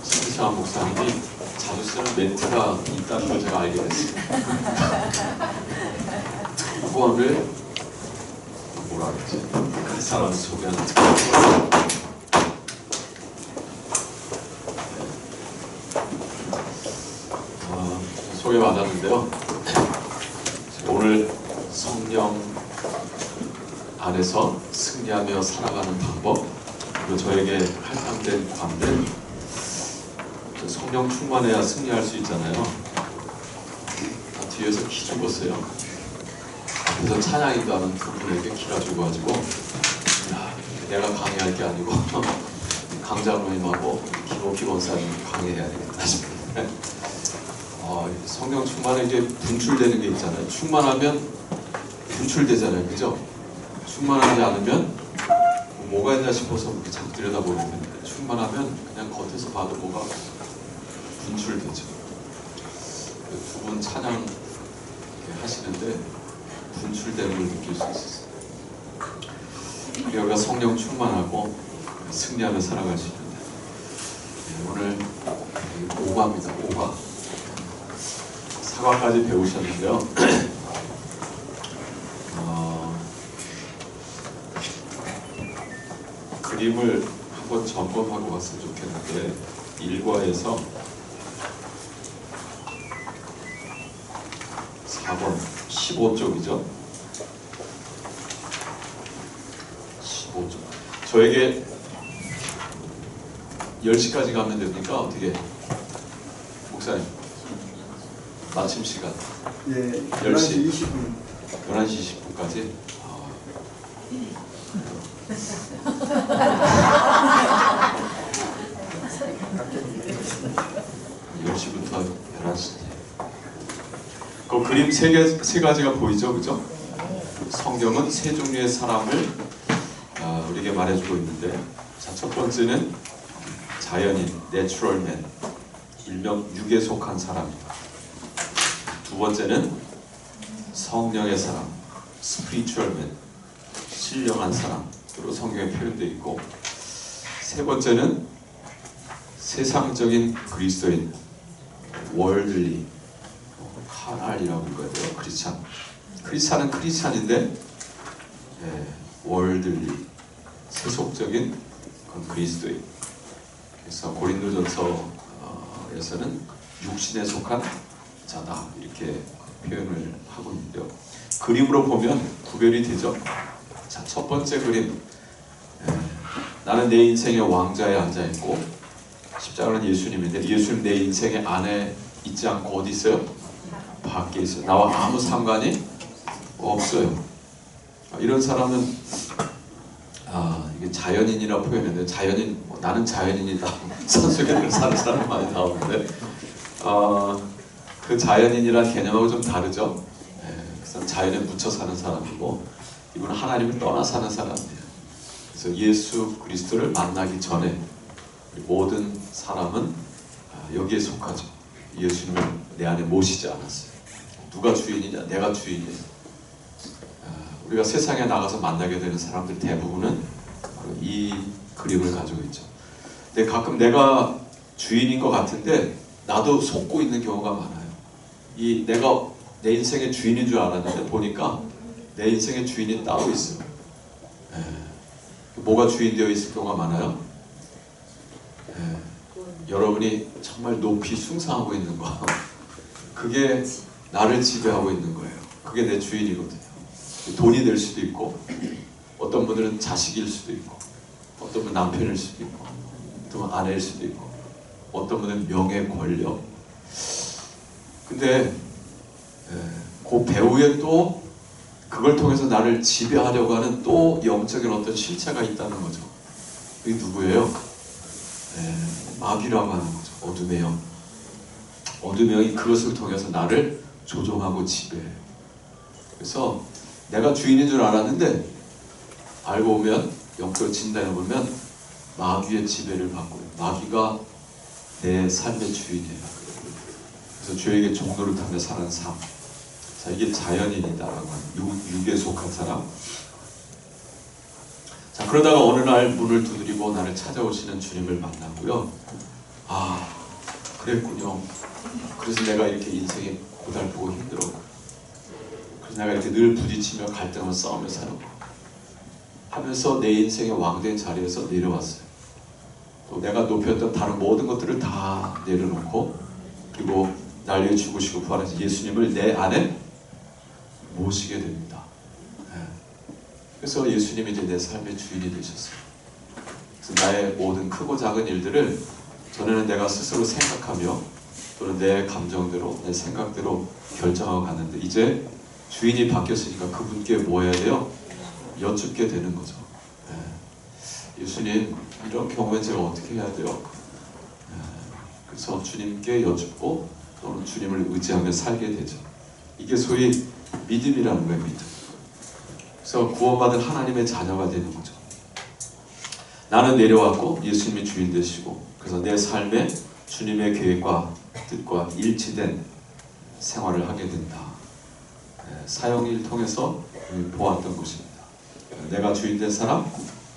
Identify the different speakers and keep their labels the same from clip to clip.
Speaker 1: 신창환 목사님이 자주 쓰는 멘트가 있다는 걸 제가 알게 됐어요. 특권을 뭐라 그러지? 그 사람을 소개하는 특권. 소개받았는데요. 오늘 성령 안에서 승리하며 살아가는 방법, 그리고 저에게 할당된 관대, 성령 충만해야 승리할 수 있잖아요. 뒤에서 키 주고 있어요. 그래서 찬양인도 하는 두 분에게 키가 주고 가지고, 내가 강의할 게 아니고 강장로님하고 김옥희 권사님 강의해야 되겠다 싶은데, 성령 충만에 이제 분출되는 게 있잖아요. 충만하면 분출되잖아요, 그죠? 충만하지 않으면 뭐가 있나 싶어서 이렇게 자꾸 들여다보는데, 충만하면 그냥 겉에서 봐도 뭐가 분출되죠. 두 분 찬양 하시는데 분출되는 걸 느낄 수 있었어요. 우리가 성령 충만하고 승리하며 살아갈 수 있는데, 오늘 오가입니다. 오가. 사과까지 배우셨는데요. 그림을 한번 점검하고 갔으면 좋겠는데, 1과에서 4번 15쪽이죠. 15쪽. 저에게 10시까지 가면 됩니까? 어떻게? 목사님, 마침 시간.
Speaker 2: 네,
Speaker 1: 10시
Speaker 2: 20분.
Speaker 1: 11시 20분까지. 10시부터 11시. 그 그림 세 가지가 보이죠, 그죠? 성경은 세 종류의 사람을 우리에게 말해주고 있는데, 자, 첫 번째는 자연인, 내추럴 맨, 일명 육에 속한 사람입니다. 두 번째는 성령의 사람, 스피리추얼 맨, 신령한 사람으로 성경에 표현되어 있고, 세 번째는 세상적인 그리스도인, 월들리, 카날이라고 읽어야 돼요. 크리스찬. 크리스찬은 크리스찬인데, 월들리, 세속적인 그리스도인. 그래서 고린도전서에서는 육신에 속한 자다, 이렇게 표현을 하고 있는데요. 그림으로 보면 구별이 되죠. 자, 첫 번째 그림. 나는 내 인생의 왕좌에 앉아있고, 십자가는 예수님인데, 예수님 내 인생의 안에 있지 않고 어디 있어요? 밖에 있어요. 나와 아무 상관이 없어요. 이런 사람은 이게 자연인이라고 표현했는데, 자연인, 나는 자연인이다. 산속에 사는 사람 많이 나오는데, 그 자연인이라는 개념하고 좀 다르죠. 그래서 자연에 묻혀 사는 사람이고, 이분은 하나님을 떠나 사는 사람이에요. 그래서 예수 그리스도를 만나기 전에 모든 사람은 여기에 속하죠. 예수님을 내 안에 모시지 않았어요. 누가 주인이냐? 내가 주인이에요. 우리가 세상에 나가서 만나게 되는 사람들 대부분은 바로 이 그림을 가지고 있죠. 근데 가끔 내가 주인인 것 같은데 나도 속고 있는 경우가 많아요. 내가 내 인생의 주인인 줄 알았는데 보니까 내 인생의 주인이 따로 있어요. 뭐가 주인되어 있을 경우가 많아요? 여러분이 정말 높이 숭상하고 있는 거, 그게 나를 지배하고 있는 거예요. 그게 내 주인이거든요. 돈이 될 수도 있고, 어떤 분들은 자식일 수도 있고, 어떤 분은 남편일 수도 있고, 어떤 분은 아내일 수도 있고, 어떤 분은 명예, 권력. 근데 그 배후에 또 그걸 통해서 나를 지배하려고 하는 또 영적인 어떤 실체가 있다는 거죠. 그게 누구예요? 마귀라고 하는 거죠. 어둠의 영. 어둠의 영이 그것을 통해서 나를 조종하고 지배해요. 그래서 내가 주인인 줄 알았는데 알고 보면, 영적으로 진단해 보면 마귀의 지배를 받고, 마귀가 내 삶의 주인이에요. 그래서 주에게 종노를 타며 사는 삶. 자, 이게 자연인이다라고 하는, 육에 속한 사람. 자, 그러다가 어느 날 문을 두드리고 나를 찾아오시는 주님을 만나고요. 아, 그랬군요. 그래서 내가 이렇게 인생이 고달프고 힘들어. 그래서 내가 이렇게 늘 부딪히며 갈등하며 싸우며 사는 거 하면서 내 인생의 왕된 자리에서 내려왔어요. 또 내가 높였던 다른 모든 것들을 다 내려놓고, 그리고 날 위해 죽으시고 부활하신 예수님을 내 안에 모시게 됩니다. 그래서 예수님이 이제 내 삶의 주인이 되셨어요. 그래서 나의 모든 크고 작은 일들을 전에는 내가 스스로 생각하며 또는 내 감정대로, 내 생각대로 결정하고 갔는데, 이제 주인이 바뀌었으니까 그분께 뭐 해야 돼요? 여쭙게 되는 거죠. 예수님, 이런 경우에 제가 어떻게 해야 돼요? 그래서 주님께 여쭙고 또는 주님을 의지하며 살게 되죠. 이게 소위 믿음이라는 거예요. 믿음. 그래서 구원받은 하나님의 자녀가 되는 거죠. 나는 내려왔고 예수님이 주인 되시고, 그래서 내 삶에 주님의 계획과 뜻과 일치된 생활을 하게 된다. 사형일 통해서 보았던 것입니다. 내가 주인 된 사람,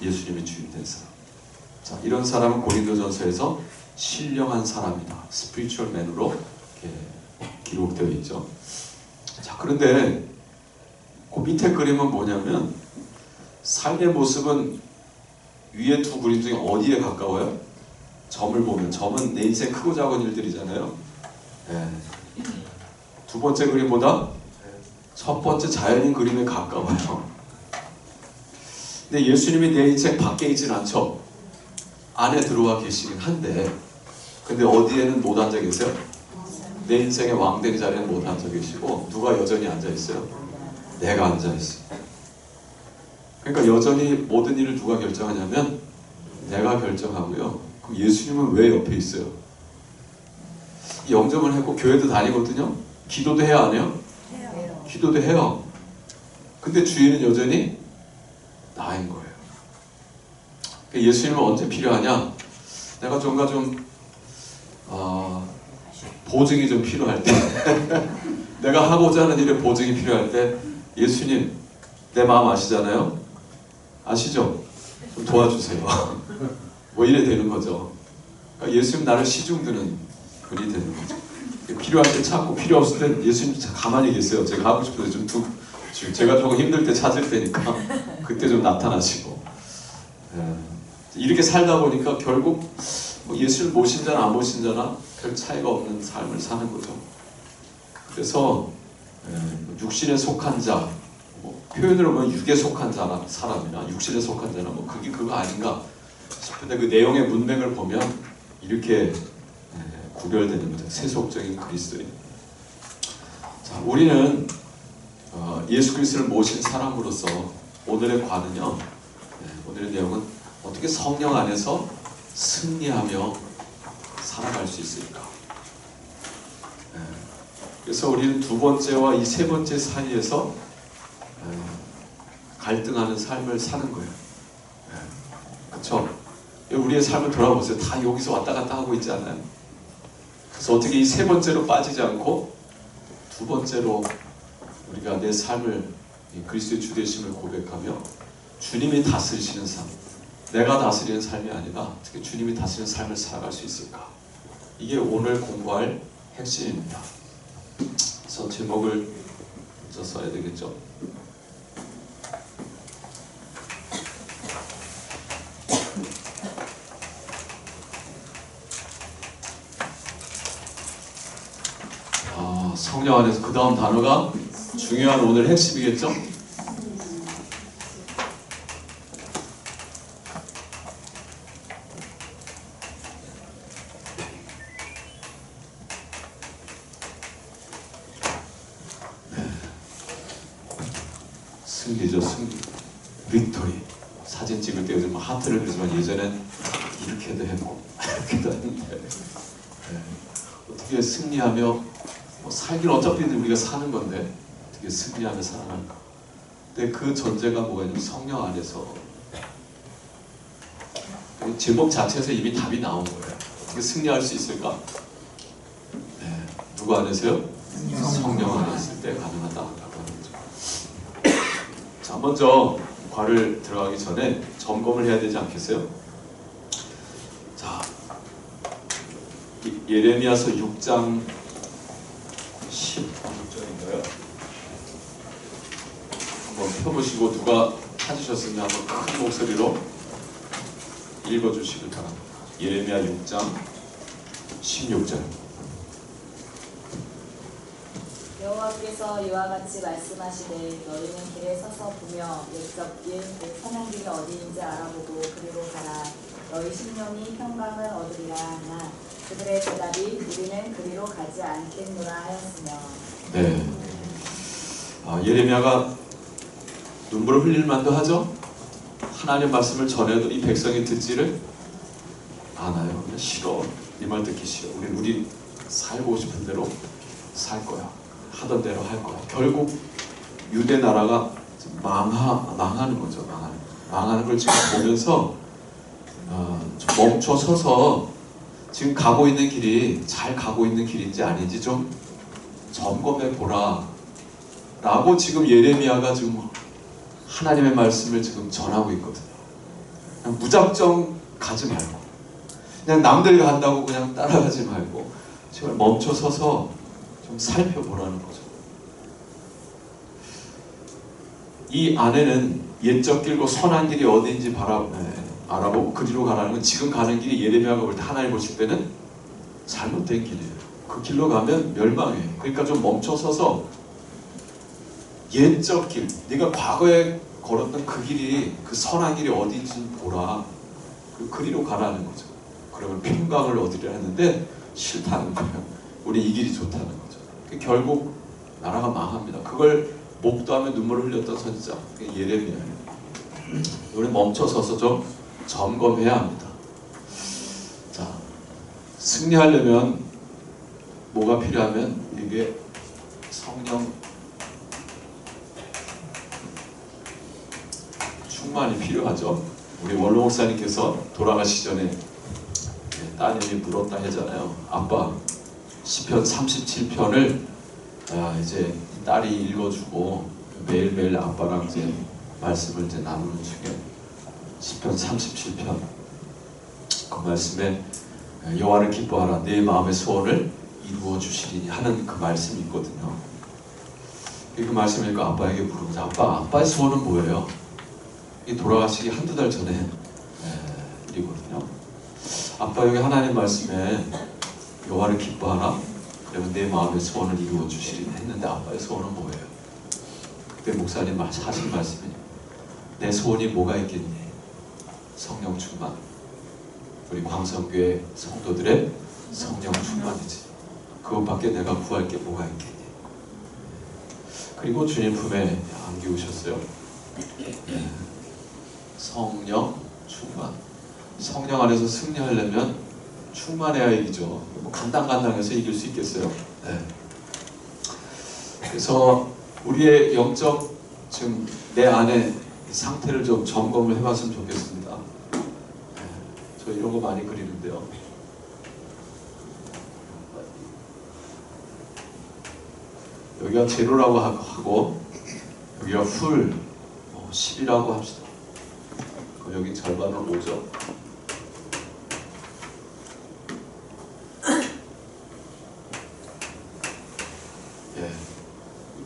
Speaker 1: 예수님이 주인 된 사람. 자, 이런 사람은 고린도전서에서 신령한 사람이다, 스피리추얼 맨으로 기록되어 있죠. 자, 그런데 그 밑에 그림은 뭐냐면, 삶의 모습은 위에 두 그림 중에 어디에 가까워요? 점을 보면, 점은 내 인생 크고 작은 일들이잖아요. 두 번째 그림보다 첫 번째 자연인 그림에 가까워요. 근데 예수님이 내 인생 밖에 있진 않죠. 안에 들어와 계시긴 한데, 근데 어디에는 못 앉아 계세요? 내 인생의 왕된 자리에는 못 앉아 계시고, 누가 여전히 앉아 있어요? 내가 앉아 있어요. 그러니까 여전히 모든 일을 누가 결정하냐면 내가 결정하고요. 그럼 예수님은 왜 옆에 있어요? 영접을 했고 교회도 다니거든요. 기도도 해야 안 해요? 해요. 기도도 해요. 근데 주인은 여전히 나인 거예요. 그러니까 예수님은 언제 필요하냐? 내가 뭔가 좀 보증이 좀 필요할 때 내가 하고자 하는 일에 보증이 필요할 때, 예수님 내 마음 아시잖아요? 아시죠? 좀 도와주세요. 뭐 이래 되는 거죠. 그러니까 예수님 나를 시중드는 분이 되는 거죠. 필요할 때 찾고 필요 없을 때 예수님 가만히 계세요. 제가 하고 싶은데 제가 조금 힘들 때 찾을 때니까 그때 좀 나타나시고. 이렇게 살다 보니까 결국 뭐 예수를 모신 자나 안 모신 자나 별 차이가 없는 삶을 사는 거죠. 그래서 육신에 속한 자, 뭐 표현으로 보면 육에 속한 자나 사람이나 육신에 속한 자나 뭐 그게 그거 아닌가 싶은데, 그 내용의 문맥을 보면 이렇게 구별되는 거죠. 세속적인 그리스도인. 자, 우리는 예수 그리스도를 모신 사람으로서 오늘의 관은요, 오늘의 내용은 어떻게 성령 안에서 승리하며 살아갈 수 있을까. 그래서 우리는 두 번째와 이 세 번째 사이에서 갈등하는 삶을 사는 거예요. 그렇죠? 우리의 삶을 돌아보세요. 다 여기서 왔다 갔다 하고 있지 않아요? 그래서 어떻게 이 세 번째로 빠지지 않고 두 번째로 우리가 내 삶을 그리스도의 주되심을 고백하며 주님이 다스리시는 삶, 내가 다스리는 삶이 아니라 어떻게 주님이 다스리는 삶을 살아갈 수 있을까? 이게 오늘 공부할 핵심입니다. 그래서 제목을 먼저 써야 되겠죠. 성령 안에서, 그 다음 단어가 중요한 오늘 핵심이겠죠? 승리죠, 승리. 빅토리. 사진 찍을 때 요즘 하트를 그리지만 예전엔 이렇게도 했고 이렇게도 했는데, 어떻게 승리하며 살기는 어차피 우리가 사는 건데 어떻게 승리하며 살아갈까? 근데 그 전제가 뭐가 있냐면 성령 안에서. 제목 자체에서 이미 답이 나온 거예요. 어떻게 승리할 수 있을까? 누구 안에서요? 성령 안에 있을 때 가능하다라고 하는 거죠. 자, 먼저 과를 들어가기 전에 점검을 해야 되지 않겠어요? 자, 예레미야서 6장 16절인가요? 한번 펴보시고 누가 찾으셨으면 한번 큰 목소리로 읽어주시길 바랍니다. 예레미야 6장 16절.
Speaker 2: 여호와께서 이와 같이 말씀하시되 너희는 길에 서서 보며 옛적 길 사냥길이 어디인지 알아보고 그리로 가라. 너희 심령이 평강을 얻으리라 하나 그들의 대답이 우리는 그리로 가지 않겠노라 하였으며.
Speaker 1: 네. 예레미야가 눈물을 흘릴 만도 하죠. 하나님 말씀을 전해도 이 백성이 듣지를 않아요. 그냥 싫어. 이 말 듣기 싫어. 우리 살고 싶은 대로 살 거야. 하던 대로 할 거야. 결국 유대 나라가 망하는 거죠. 망하는 걸 지금 보면서 좀 멈춰 서서 지금 가고 있는 길이 잘 가고 있는 길인지 아닌지 좀 점검해 보라 라고 지금 예레미야가 지금 하나님의 말씀을 지금 전하고 있거든요. 그냥 무작정 가지 말고 그냥 남들 간다고 그냥 따라가지 말고 제발 멈춰 서서 좀 살펴보라는 거죠. 이 안에는 옛적 길고 선한 길이 어디인지 알아보고 그리로 가라는 건 지금 가는 길이 예레미야가 볼 때 하나님 보실 때는 잘못된 길이에요. 그 길로 가면 멸망해. 그러니까 좀 멈춰 서서 옛적 길, 네가 과거에 걸었던 그 길이 그 선한 길이 어디인지 보라. 그리로 가라는 거죠. 그러면 평강을 얻으려 했는데 싫다는 거예요. 우리 이 길이 좋다는 거죠. 결국 나라가 망합니다. 그걸 목도하며 눈물을 흘렸던 선지자 예레미야예요. 우리 멈춰서서 좀 점검해야 합니다. 자, 승리하려면 뭐가 필요하면 이게 성령 충만이 필요하죠. 우리 원로 목사님께서 돌아가시기 전에 따님이 물었다 하잖아요. 아빠 시편 37편을 이제 딸이 읽어주고 매일매일 아빠랑 이제 말씀을 이제 나누는 중에 시편 37편 그 말씀에 여호와를 기뻐하라 내 마음의 소원을 이루어 주시리니 하는 그 말씀이 있거든요. 그 말씀을 읽고 아빠에게 물어보자. 아빠의 소원은 뭐예요? 이 돌아가시기 한두 달 전에 일이거든요. 아빠 여기 하나님 말씀에 여호와를 기뻐하라 그러면 내 마음의 소원을 이루어 주시리니 했는데 아빠의 소원은 뭐예요? 그때 목사님 하신 말씀이 내 소원이 뭐가 있겠니? 성령 충만. 우리 광성교회 성도들의 성령 충만이지. 그것밖에 내가 구할 게 뭐가 있겠니? 그리고 주님 품에 안기우셨어요. 성령 충만. 성령 안에서 승리하려면 충만해야 이기죠. 뭐 간당간당해서 이길 수 있겠어요? 네. 그래서 우리의 영적 지금 내 안에 상태를 좀 점검을 해봤으면 좋겠습니다. 저 이런 거 많이 그리는데요. 여기가 제로라고 하고 여기가 풀 10이라고 합시다. 여기 절반을 5죠.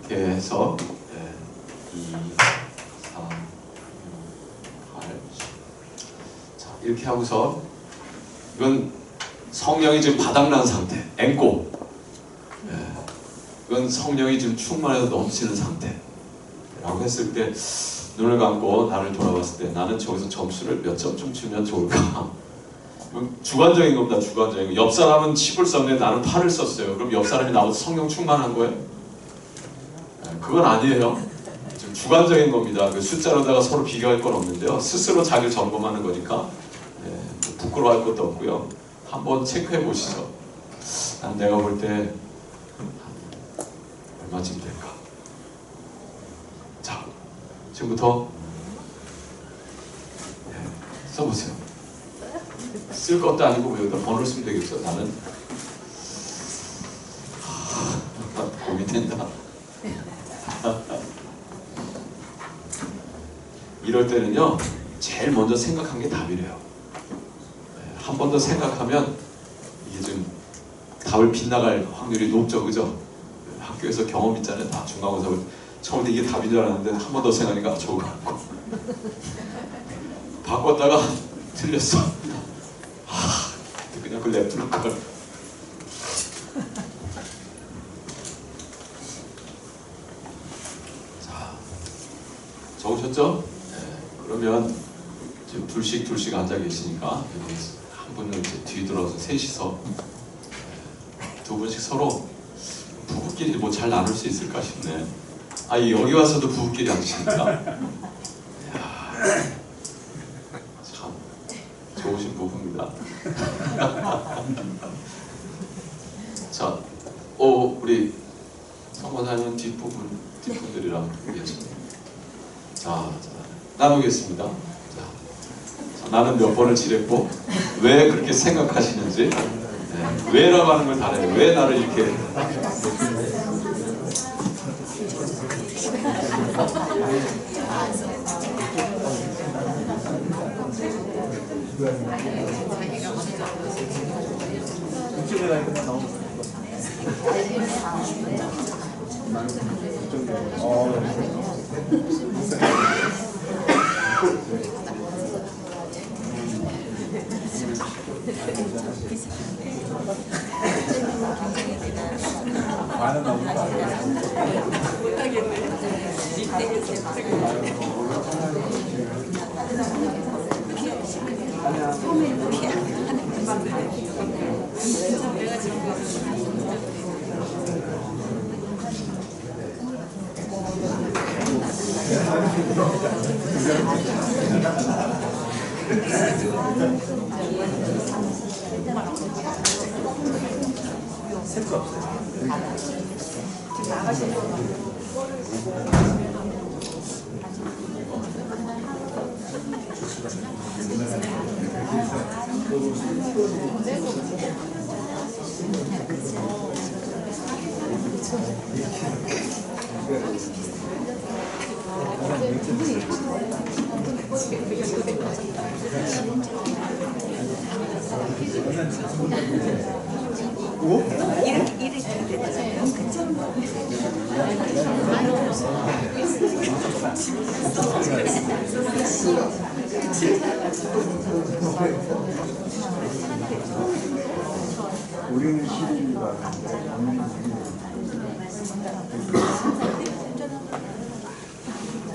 Speaker 1: 이렇게 해서 2, 3, 8, 10. 자, 이렇게 하고서 이건 성령이 지금 바닥난 상태, 앵꼬. 이건 성령이 지금 충만해서 넘치는 상태라고 했을 때 눈을 감고 나를 돌아봤을 때 나는 저기서 점수를 몇 점쯤 주면 좋을까? 주관적인 겁니다. 주관적인 거. 옆 사람은 10을 썼는데 나는 8을 썼어요. 그럼 옆 사람이 나보다 성령 충만한 거예요? 그건 아니에요. 좀 주관적인 겁니다. 그 숫자로다가 서로 비교할 건 없는데요. 스스로 자기를 점검하는 거니까 부끄러워할 것도 없고요. 한번 체크해 보시죠. 난 내가 볼 때 얼마쯤 될까? 자, 지금부터 써보세요. 쓸 것도 아니고 여기다 번호를 쓰면 되겠어. 나는 고민된다. 이럴 때는요, 제일 먼저 생각한 게 답이래요. 한 번 더 생각하면 이게 좀 답을 빗나갈 확률이 높죠, 그죠? 학교에서 경험 있잖아요. 다 중간고사 처음에 이게 답인 줄 알았는데 한 번 더 생각하니까 저거 같고 바꿨다가 틀렸어. 그냥 그걸 냅두는 걸. 자, 적으셨죠? 네, 그러면 지금 둘씩 앉아 계시니까 여기 한 분은 이제 뒤돌아서 셋이서 두 분씩 서로 부부끼리 뭐 잘 나눌 수 있을까 싶네. 아, 여기 와서도 부부끼리 앉으십니까? 참 좋으신 부부입니다. 자, 우리 성관사는 뒷분들이랑 계십니다. 자, 나누겠습니다. 자, 나는 몇 번을 지냈고 왜 그렇게 생각하시는지, 왜라고 하는 걸 달아요. 왜 나를 이렇게
Speaker 3: 우리는 시리즈가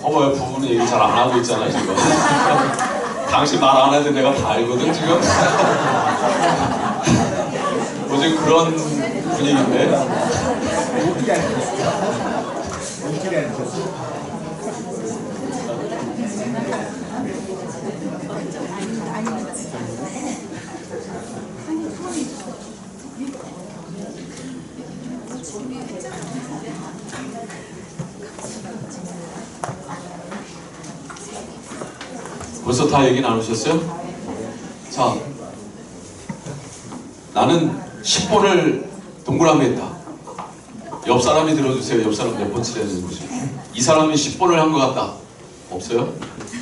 Speaker 1: 어머야, 부부는 얘기 잘 안 하고 있잖아 지금. 당신 말 안 해도 내가 다 알거든 지금. 뭐지 그런 분위기인데.
Speaker 3: 어떻게 하셨어요? 어떻게 하셨어요?
Speaker 1: 벌써 다 얘기 나누셨어요? 자, 나는 10번을 동그라미 했다. 옆 사람이 들어주세요. 옆 사람 몇 번 치려는 거지? 이 사람이 10번을 한 것 같다. 없어요?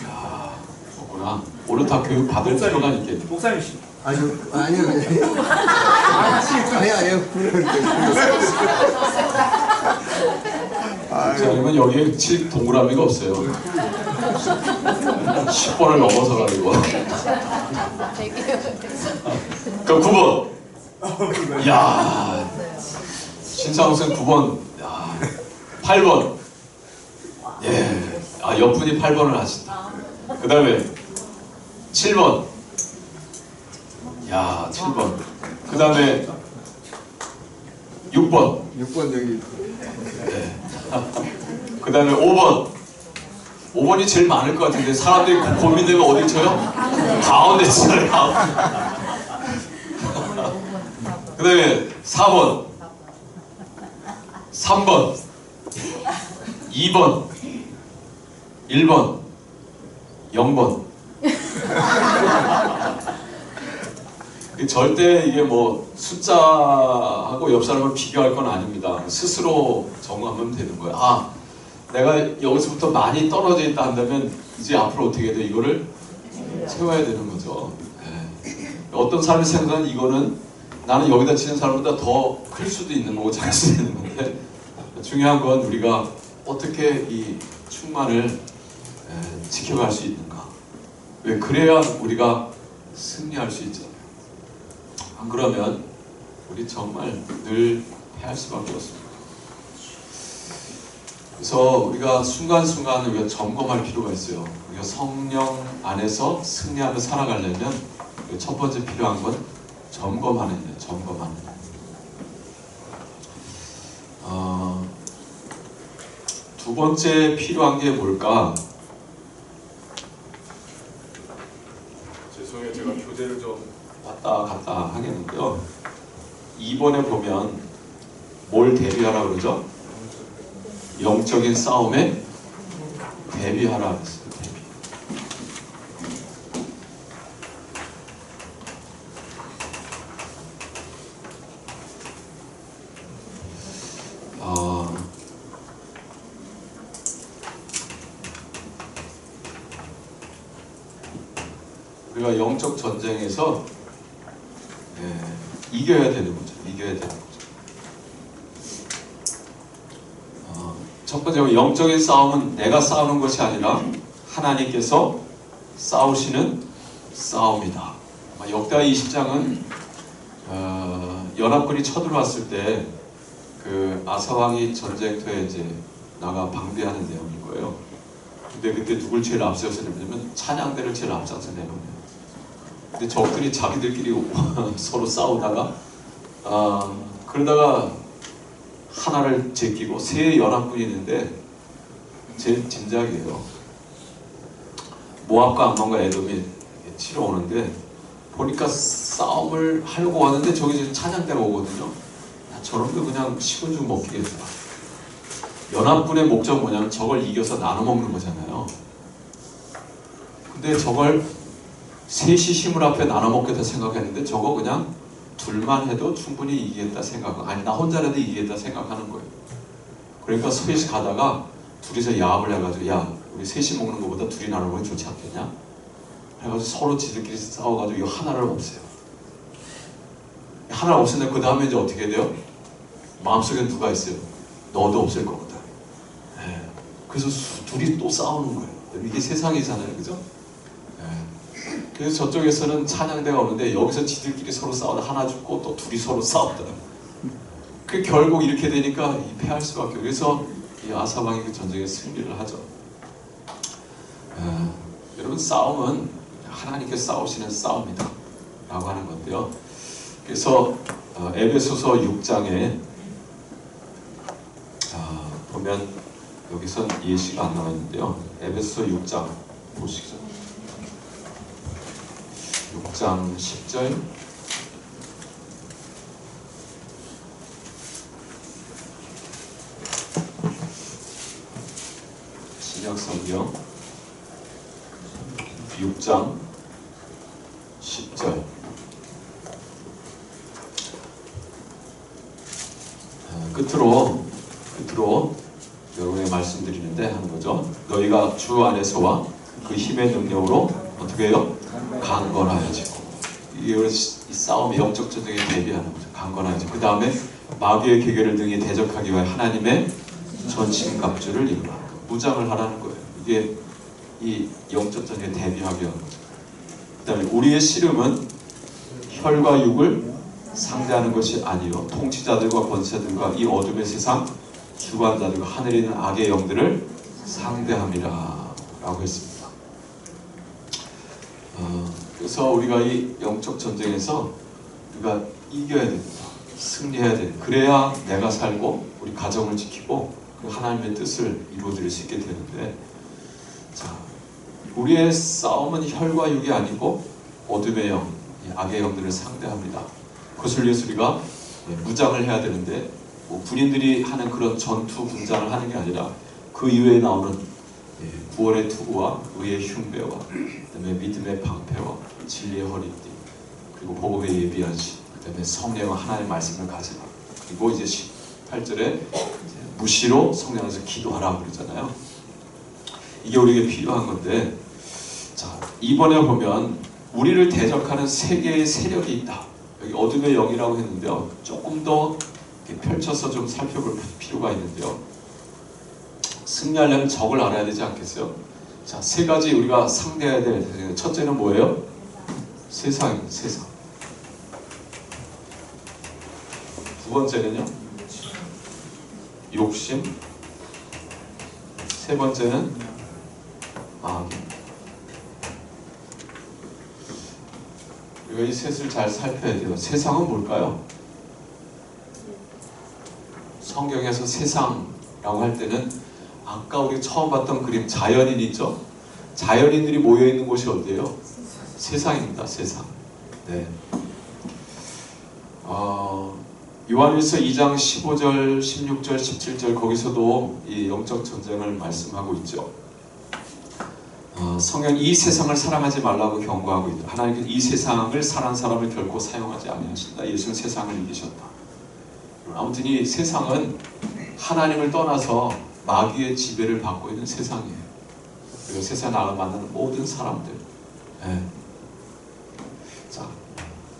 Speaker 1: 야, 없구나. 오늘 다 교육 받을 필요가 있겠네.
Speaker 3: 목사님 씨.
Speaker 4: 아니요. 아니요,
Speaker 1: 자, 이건 여기에 칠 동그라미가 없어요. 10번을 넘어서 가지고. 그럼 9번. 이야, 신상우선 9번. 야, 8번. 예, 옆분이 8번을 하신다. 그 다음에 7번. 야, 7번. 그 다음에 6번.
Speaker 4: 6번 여기.
Speaker 1: 네. 그 다음에 5번. 5번이 제일 많을 것 같은데 사람들이 고민되면 어디 쳐요? 가운데 치잖아요. 그 다음에 4번. 3번. 2번. 1번. 0번. 절대 이게 뭐 숫자하고 옆 사람을 비교할 건 아닙니다. 스스로 정하면 되는 거예요. 내가 여기서부터 많이 떨어져 있다 한다면 이제 앞으로 어떻게 돼? 이거를 채워야 되는 거죠. 어떤 삶의 생각은 이거는 나는 여기다 치는 사람보다 더 클 수도 있는 거고 작을 수도 있는 건데, 중요한 건 우리가 어떻게 이 충만을 지켜갈 수 있는가. 왜? 그래야 우리가 승리할 수 있잖아요. 안 그러면 우리 정말 늘 패할 수밖에 없습니다. 그래서 우리가 순간순간 우리가 점검할 필요가 있어요. 우리가 성령 안에서 승리하며 살아가려면 첫 번째 필요한 건 점검하는 일, 점검하는 일. 두 번째 필요한 게 뭘까? 죄송해요, 제가 교재를 좀 왔다 갔다 하겠는데요. 2번에 보면 뭘 대비하라 그러죠? 영적인 싸움에 대비하라 그랬어요. 대비. 우리가 영적 전쟁에서 이겨야 되는 거죠. 이겨야 되는 거죠. 첫 번째, 영적인 싸움은 내가 싸우는 것이 아니라 하나님께서 싸우시는 싸움이다. 역대하 20장은 연합군이 쳐들어왔을 때 그 아사왕이 전쟁터에 이제 나가 방비하는 내용인 거예요. 근데 그때 누굴 제일 앞세워서 내냐면 찬양대를 제일 앞장서 내보내요. 근데 적들이 자기들끼리 서로 싸우다가 그러다가 하나를 제끼고 세 연합군이 있는데 제 짐작이에요. 모압과 암몬과 에돔이 치러 오는데 보니까 싸움을 하려고 왔는데 저기 지금 찬양대가 오거든요. 저놈도 그냥 식은 죽 먹기겠다. 연합군의 목적 뭐냐면 저걸 이겨서 나눠 먹는 거잖아요. 근데 저걸 셋이 힘을 앞에 나눠 먹겠다 생각했는데 저거 그냥 둘만 해도 충분히 이기겠다 생각, 아니 나 혼자라도 이기겠다 생각하는 거예요. 그러니까 셋이 가다가 둘이서 야합을 해가지고 야 우리 셋이 먹는 것보다 둘이 나눠 먹으면 좋지 않겠냐? 해가지고 서로 지들끼리 싸워가지고 이거 하나를 없애요. 하나를 없애면 그 다음에 이제 어떻게 돼요? 마음속에 누가 있어요? 너도 없을 거거든. 그래서 둘이 또 싸우는 거예요. 이게 세상이잖아요, 그죠? 그래서 저쪽에서는 찬양대가 오는데 여기서 지들끼리 서로 싸우다 하나 죽고 또 둘이 서로 싸우다. 그 결국 이렇게 되니까 패할 수밖에 없어요. 그래서 이 아사왕이 그 전쟁에 승리를 하죠. 여러분 싸움은 하나님께 싸우시는 싸움이다 라고 하는 건데요. 그래서 에베소서 6장에 보면 여기선 예시가 안 나와 있는데요. 에베소서 6장 보시죠. 6장 10절 신약성경 6장 10절 끝으로 여러분에게 말씀드리는데 하는 거죠. 너희가 주 안에서와 그 힘의 능력으로 어떻게 해요? 강건하여지고. 이 싸움의 영적 전쟁에 대비하는 거죠. 강건하여지고. 그 다음에 마귀의 계계를 등에 대적하기 위해 하나님의 전신갑주를 입으라. 무장을 하라는 거예요. 이게 이 영적 전쟁에 대비하기 위한 거죠. 그 다음에 우리의 씨름은 혈과 육을 상대하는 것이 아니요 통치자들과 권세자들과 이 어둠의 세상 주관자들과 하늘에 있는 악의 영들을 상대함이라 라고 했습니다. 그래서 우리가 이 영적 전쟁에서 우리가 이겨야 됩니다. 승리해야 됩니다. 그래야 내가 살고 우리 가정을 지키고 그 하나님의 뜻을 이루어드릴 수 있게 되는데, 자, 우리의 싸움은 혈과 육이 아니고 어둠의 영, 악의 영들을 상대합니다. 그것을 위해서 우리가 무장을 해야 되는데 뭐 군인들이 하는 그런 전투 분장을 하는 게 아니라 그 이외에 나오는 구원의 투구와 의의 흉배와 그다음에 믿음의 방패와 진리의 허리띠 그리고 복음의 예비한 신 그다음에 성령과 하나님의 말씀을 가지라. 그리고 이제 18절에 무시로 성령 안에서 기도하라고 그러잖아요. 이게 우리에게 필요한 건데, 자, 이번에 보면 우리를 대적하는 세 개의 세력이 있다. 여기 어둠의 영이라고 했는데요. 조금 더 펼쳐서 좀 살펴볼 필요가 있는데요. 승리하려면 적을 알아야 되지 않겠어요? 자, 세 가지 우리가 상대해야 될, 첫째는 뭐예요? 세상입니다. 세상. 두 번째는요? 욕심. 세 번째는 마귀. 우리가 이 셋을 잘 살펴야 돼요. 세상은 뭘까요? 성경에서 세상이라고 할 때는 아까 우리 처음 봤던 그림 자연인 있죠? 자연인들이 모여있는 곳이 어디예요? 세상입니다. 세상. 네. 요한일서 2장 15절, 16절, 17절 거기서도 이 영적 전쟁을 말씀하고 있죠. 성경이 이 세상을 사랑하지 말라고 경고하고 있다. 하나님께서 이 세상을 사랑하는 사람을 결코 사용하지 아니하신다. 예수는 세상을 이기셨다. 아무튼 이 세상은 하나님을 떠나서 마귀의 지배를 받고 있는 세상이에요. 그리고 세상에 나가 만나는 모든 사람들. 네. 자,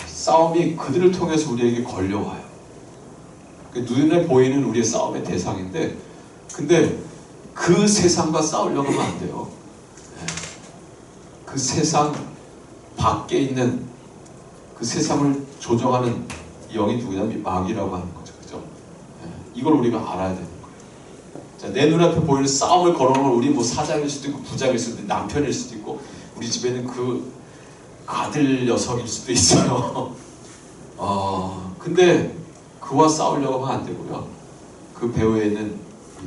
Speaker 1: 싸움이 그들을 통해서 우리에게 걸려와요. 눈에 보이는 우리의 싸움의 대상인데, 근데 그 세상과 싸우려고 하면 안 돼요. 그 세상 밖에 있는 그 세상을 조정하는 영이 누구냐면 마귀라고 하는 거죠. 그죠? 이걸 우리가 알아야 되는 거예요. 자, 내 눈앞에 보이는 싸움을 걸어놓은 우리 뭐 사장일 수도 있고 부장일 수도 있고 남편일 수도 있고 우리 집에는 그 아들 녀석일 수도 있어요. 근데 그와 싸우려고 하면 안 되고요. 그 배후에 있는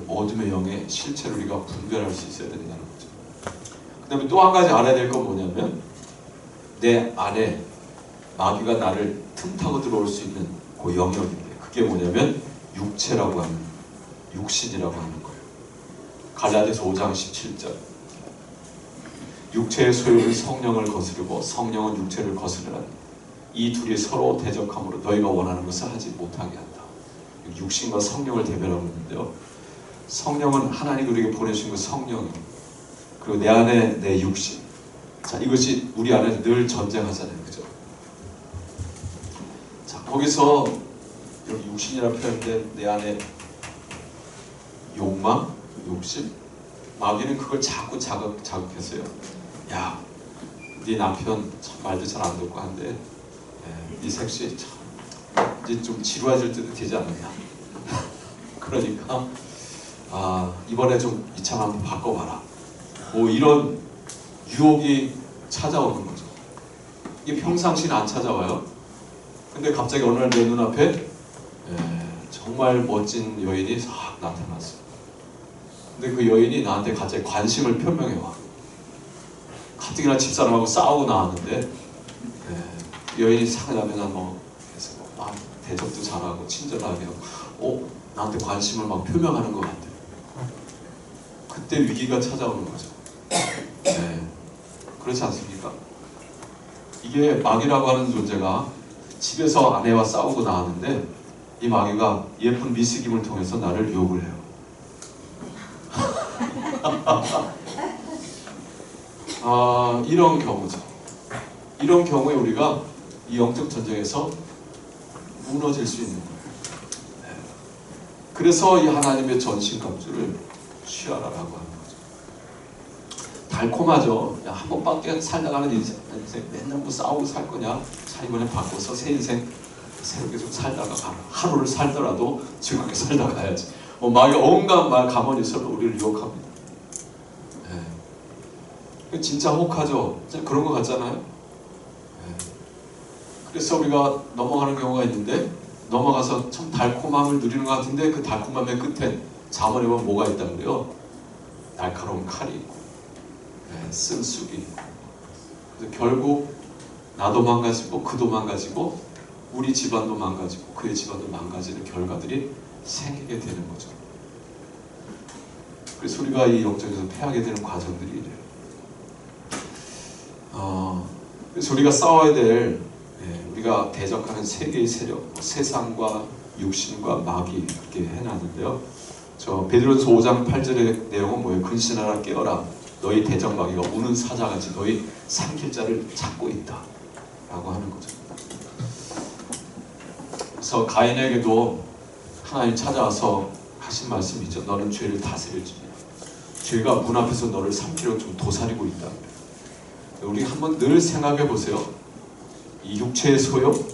Speaker 1: 어둠의 영의 실체를 우리가 분별할 수 있어야 된다는 거죠. 그 다음에 또 한 가지 알아야 될 건 뭐냐면 내 안에 마귀가 나를 틈타고 들어올 수 있는 그 영역인데 그게 뭐냐면 육체라고 하는, 육신이라고 하는 거예요. 갈라디아서 5장 17절. 육체의 소욕은 성령을 거스르고 성령은 육체를 거스르라니 이 둘이 서로 대적함으로 너희가 원하는 것을 하지 못하게 한다. 육신과 성령을 대변하고 있는데요. 성령은 하나님 우리에게 보내신 그 성령이에요. 그리고 내 안에 내 육신. 자, 이것이 우리 안에 늘 전쟁하잖아요. 그죠? 자, 거기서 여기 육신이라는 표현인데 내 안에 욕망, 욕심, 마귀는 그걸 자꾸 자극했어요. 야, 네 남편 참 말도 잘 안 듣고 한데 네 섹시 참 이제 좀 지루해질 때도 되지 않느냐. 그러니까 이번에 좀 이참 한번 바꿔봐라. 뭐 이런 유혹이 찾아오는 거죠. 이게 평상시는 안 찾아와요. 근데 갑자기 어느 날 내 눈앞에 정말 멋진 여인이 싹 나타났어요. 근데 그 여인이 나한테 갑자기 관심을 표명해 와. 가뜩이나 집사람하고 싸우고 나왔는데 여인이 싹 나면 뭐 대접도 잘하고 친절하게 하고 나한테 관심을 막 표명하는 것 같아요. 그때 위기가 찾아오는 거죠. 그렇지 않습니까? 이게 마귀라고 하는 존재가 집에서 아내와 싸우고 나왔는데 이 마귀가 예쁜 미스김을 통해서 나를 유혹을 해요. 이런 경우죠. 이런 경우에 우리가 이 영적 전쟁에서 무너질 수 있는 거예요. 그래서 이 하나님의 전신갑주를 취하라라고 하는 거죠. 달콤하죠. 야, 한 번밖에 살다가는 인생 맨날 뭐 싸우고 살 거냐? 자, 이번에 바꿔서 새 인생 새롭게 좀 살다가 하루를 살더라도 즐겁게 살다 가야지. 마귀가 온갖 말 가만히서도 우리를 유혹합니다. 진짜 혹하죠. 진짜 그런 것 같잖아요. 그래서 우리가 넘어가는 경우가 있는데 넘어가서 참 달콤함을 누리는 것 같은데 그 달콤함의 끝에 잠언에 보면 뭐가 있다 그래요? 날카로운 칼이 있고 쓴 쑥이 있고. 그래서 결국 나도 망가지고 그도 망가지고 우리 집안도 망가지고 그의 집안도 망가지는 결과들이 생기게 되는 거죠. 그래서 우리가 이 영적에서 패하게 되는 과정들이 이래요. 그래서 우리가 싸워야 될 우리가 대적하는 세 개의 세력, 세상과 육신과 마귀 이렇게 해놨는데요. 저 베드로전서 5장 8절의 내용은 뭐예요? 근신하라 깨어라 너희 대적마귀가 우는 사자같이 너희 삼킬 자를 찾고 있다 라고 하는 거죠. 그래서 가인에게도 하나님 찾아와서 하신 말씀이 있죠. 너는 죄를 다스릴지니라. 죄가 문 앞에서 너를 삼키려고 좀 도사리고 있다. 우리 한번 늘 생각해 보세요. 이 육체의 소욕,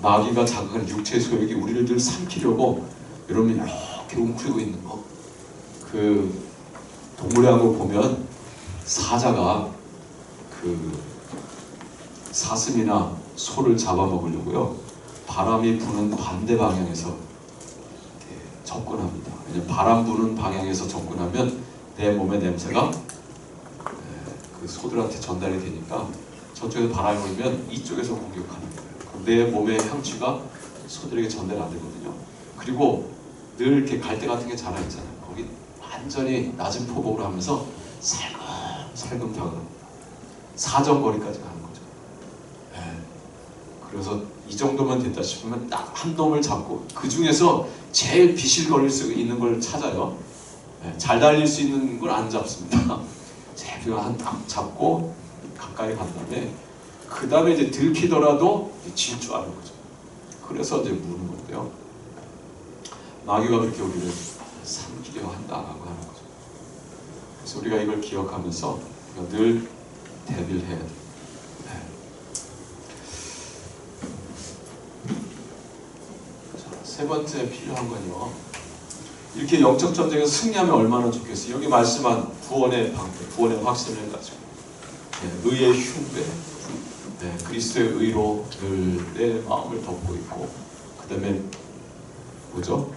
Speaker 1: 마귀가 자극하는 육체의 소욕이 우리를 늘 삼키려고 여러분이 이렇게 웅크리고 있는 거. 그 동물의 왕국 보면 사자가 그 사슴이나 소를 잡아먹으려고요. 바람이 부는 반대 방향에서 이렇게 접근합니다. 왜냐하면 바람 부는 방향에서 접근하면 내 몸의 냄새가 그 소들한테 전달이 되니까 저쪽에서 바람이 불면 이쪽에서 공격하는 거예요. 내 몸의 향취가 소들에게 전달 안 되거든요. 그리고 늘 이렇게 갈대 같은 게 자라있잖아요. 거기 완전히 낮은 포복을 하면서 살금 다가갑니다. 사정거리까지 가는 거죠. 그래서 이 정도면 됐다 싶으면 딱 한 놈을 잡고 그 중에서 제일 비실거릴 수 있는 걸 찾아요. 잘 달릴 수 있는 걸 안 잡습니다. 제일 딱 잡고 가까이 간 다음에 그 다음에 이제 들키더라도 질주하는 거죠. 그래서 이제 무는 건데요. 마귀가 그렇게 우리를 삼키려 한다라고 하는 거죠. 그래서 우리가 이걸 기억하면서 우리가 늘 대비를 해야 돼요. 세 번째 필요한 건요. 이렇게 영적 전쟁에서 승리하면 얼마나 좋겠어요. 여기 말씀한 구원의 방패, 구원의 확신을 가지고 의의 흉배, 그리스도의 의로 늘 내 마음을 덮고 있고, 그 다음에 뭐죠?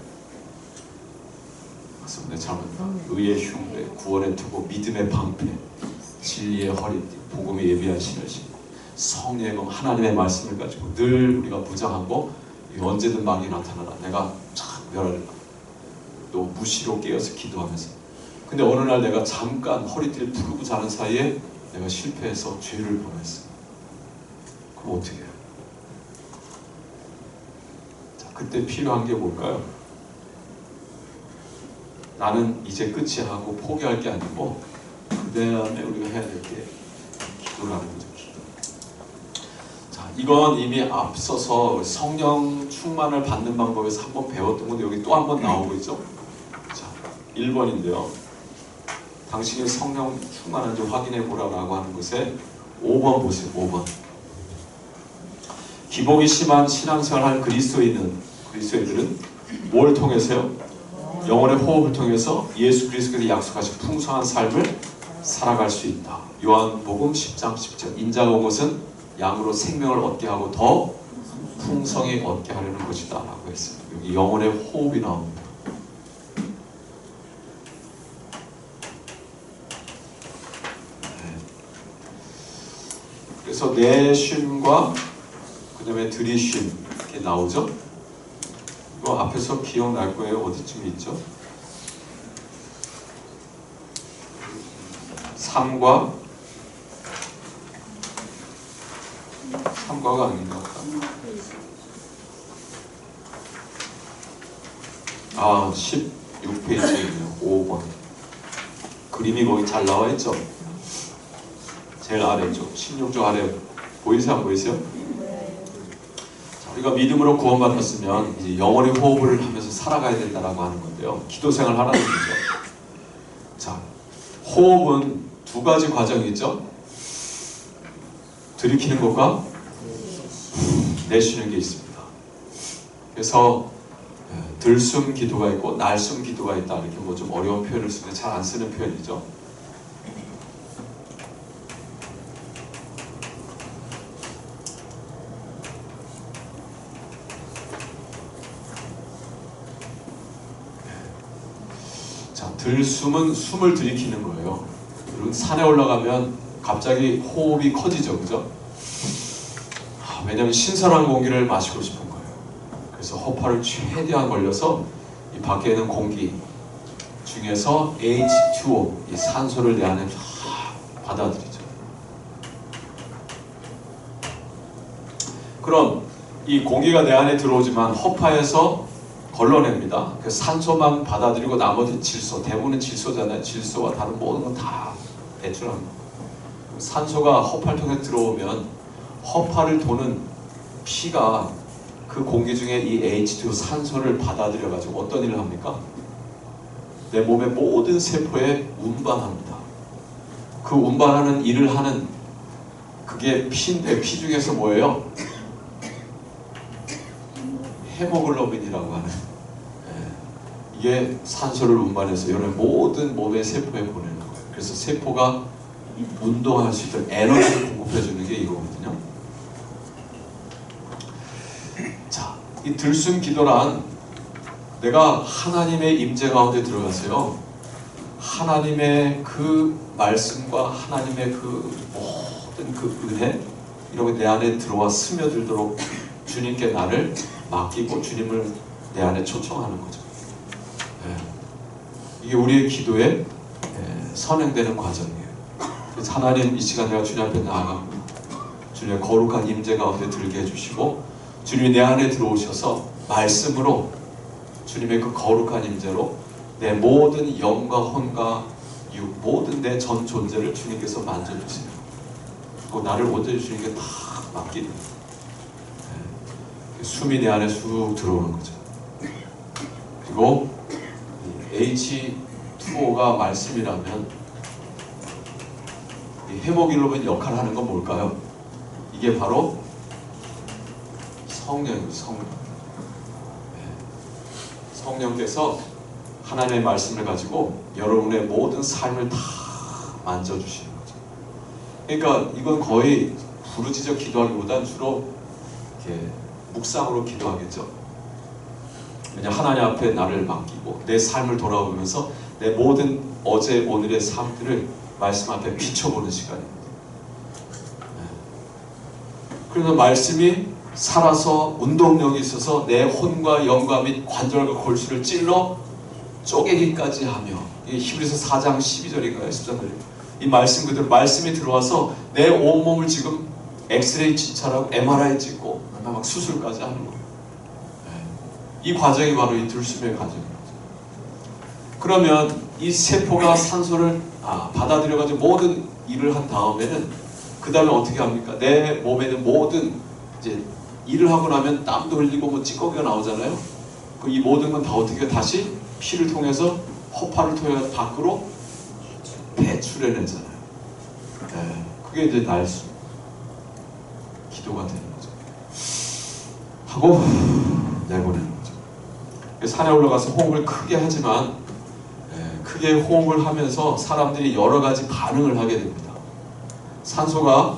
Speaker 1: 맞습니다. 잘못다. 의의 흉배, 구원의 투구, 믿음의 방패, 진리의 허리띠, 복음의 예비한 신을 신고, 성령의 검, 하나님의 말씀을 가지고 늘 우리가 무장하고 언제든 마귀 나타나라. 내가 참 또 무시로 깨어서 기도하면서. 근데 어느 날 내가 잠깐 허리띠를 푸르고 자는 사이에 내가 실패해서 죄를 범했어. 그럼 어떻게 해요? 자, 그때 필요한 게 뭘까요? 나는 이제 끝이야 하고 포기할 게 아니고 그 다음에 우리가 해야 될 게 기도를 하는 거죠. 기도. 자, 이건 이미 앞서서 성령 충만을 받는 방법에서 한번 배웠던 건데 여기 또 한 번 나오고 있죠. 자, 1번인데요. 당신이 성령 충만한지 확인해 보라라고 하는 것에 5번 보세요. 5번. 기복이 심한 신앙생활을 할 그리스도인들은 뭘 통해서요? 영혼의 호흡을 통해서 예수 그리스도께서 약속하신 풍성한 삶을 살아갈 수 있다. 요한복음 10장 10절. 인자가 온 것은 양으로 생명을 얻게 하고 더 풍성히 얻게 하려는 것이다 라고 했어요. 여기 영혼의 호흡이 나옵니다. 그래서 내 쉼과 그 다음에 들이쉼 이렇게 나오죠. 이거 앞에서 기억날 거예요. 어디쯤 있죠? 삼과가 아닌 것 같다. 16페이지에요. 5번. 그림이 거기 잘 나와 있죠? 제일 아래쪽, 16조 아래 보이세요? 안 보이세요? 자, 우리가 믿음으로 구원받았으면 이제 영혼의 호흡을 하면서 살아가야 된다라고 하는 건데요. 기도 생활 하라는 거죠. 자, 호흡은 두 가지 과정이 있죠. 들이키는 것과 내쉬는 게 있습니다. 그래서 들숨 기도가 있고 날숨 기도가 있다. 이렇게 뭐 좀 어려운 표현을 쓰는데 잘 안 쓰는 표현이죠. 자, 들숨은 숨을 들이키는 거예요. 여러분 산에 올라가면 갑자기 호흡이 커지죠, 그죠? 왜냐하면 신선한 공기를 마시고 싶은 거예요. 그래서 허파를 최대한 벌려서 이 밖에 있는 공기 중에서 H2O, 이 산소를 내 안에 받아들이죠. 그럼 이 공기가 내 안에 들어오지만 허파에서 걸러냅니다. 그 산소만 받아들이고 나머지 질소, 대부분은 질소잖아요. 질소와 다른 모든 건 다 배출합니다. 산소가 허파통에 들어오면 허파를 도는 피가 그 공기 중에 이 H2 산소를 받아들여 가지고 어떤 일을 합니까? 내 몸의 모든 세포에 운반합니다. 그 운반하는 일을 하는 그게 피인데, 피 중에서 뭐예요? 헤모글로빈이라고 하는, 이게 산소를 운반해서 여러분 모든 몸의 세포에 보내는 거예요. 그래서 세포가 운동할 수 있도록 에너지를 공급해 주는 게 이거거든요. 자, 이 들숨 기도란 내가 하나님의 임재 가운데 들어가서요, 하나님의 그 말씀과 하나님의 그 모든 그 은혜 이런 게 내 안에 들어와 스며들도록 주님께 나를 맡기고 주님을 내 안에 초청하는 거죠. 이게 우리의 기도에 선행되는 과정이에요. 그래서 하나님, 이 시간 내가 주님 앞에 나아가고 주님의 거룩한 임재 가운데 들게 해주시고 주님이 내 안에 들어오셔서 말씀으로 주님의 그 거룩한 임재로 내 모든 영과 혼과 육, 모든 내 전 존재를 주님께서 만져주세요. 그리고 나를 온전히 주님께 다 맡기는, 숨이 내 안에 쑥 들어오는 거죠. 그리고 H2O가 말씀이라면 이 헤모글로빈 역할을 하는 건 뭘까요? 이게 바로 성령이에요. 성령께서 하나님의 말씀을 가지고 여러분의 모든 삶을 다 만져주시는 거죠. 그러니까 이건 거의 부르짖어 기도하기보다는 주로 이렇게 묵상으로 기도하겠죠. 왜냐하면 하나님 앞에 나를 맡기고 내 삶을 돌아보면서 내 모든 어제 오늘의 삶들을 말씀 앞에 비춰보는 시간입니다. 그래서 말씀이 살아서 운동력이 있어서 내 혼과 영과 및 관절과 골수를 찔러 쪼개기까지 하며, 이게 히브리서 4장 12절인가요? 13절인가요? 이 말씀 그대로 말씀이 들어와서 내 온몸을 지금 엑스레이 진찰하고 MRI 찍고 막 수술까지 하는 거예요. 이 과정이 바로 이 들숨의 과정입니다. 그러면 이 세포가 산소를 받아들여가지고 모든 일을 한 다음에는 그 다음에 어떻게 합니까? 내 몸에 있는 모든 이제 일을 하고 나면 땀도 흘리고 뭐 찌꺼기가 나오잖아요. 이 모든 건 다 어떻게 다시 피를 통해서 허파를 통해서 밖으로 배출해내잖아요. 그게 이제 날숨 기도가 되는 거죠. 하고 내보내는 거죠. 산에 올라가서 호흡을 크게 하지만 크게 호흡을 하면서 사람들이 여러 가지 반응을 하게 됩니다. 산소가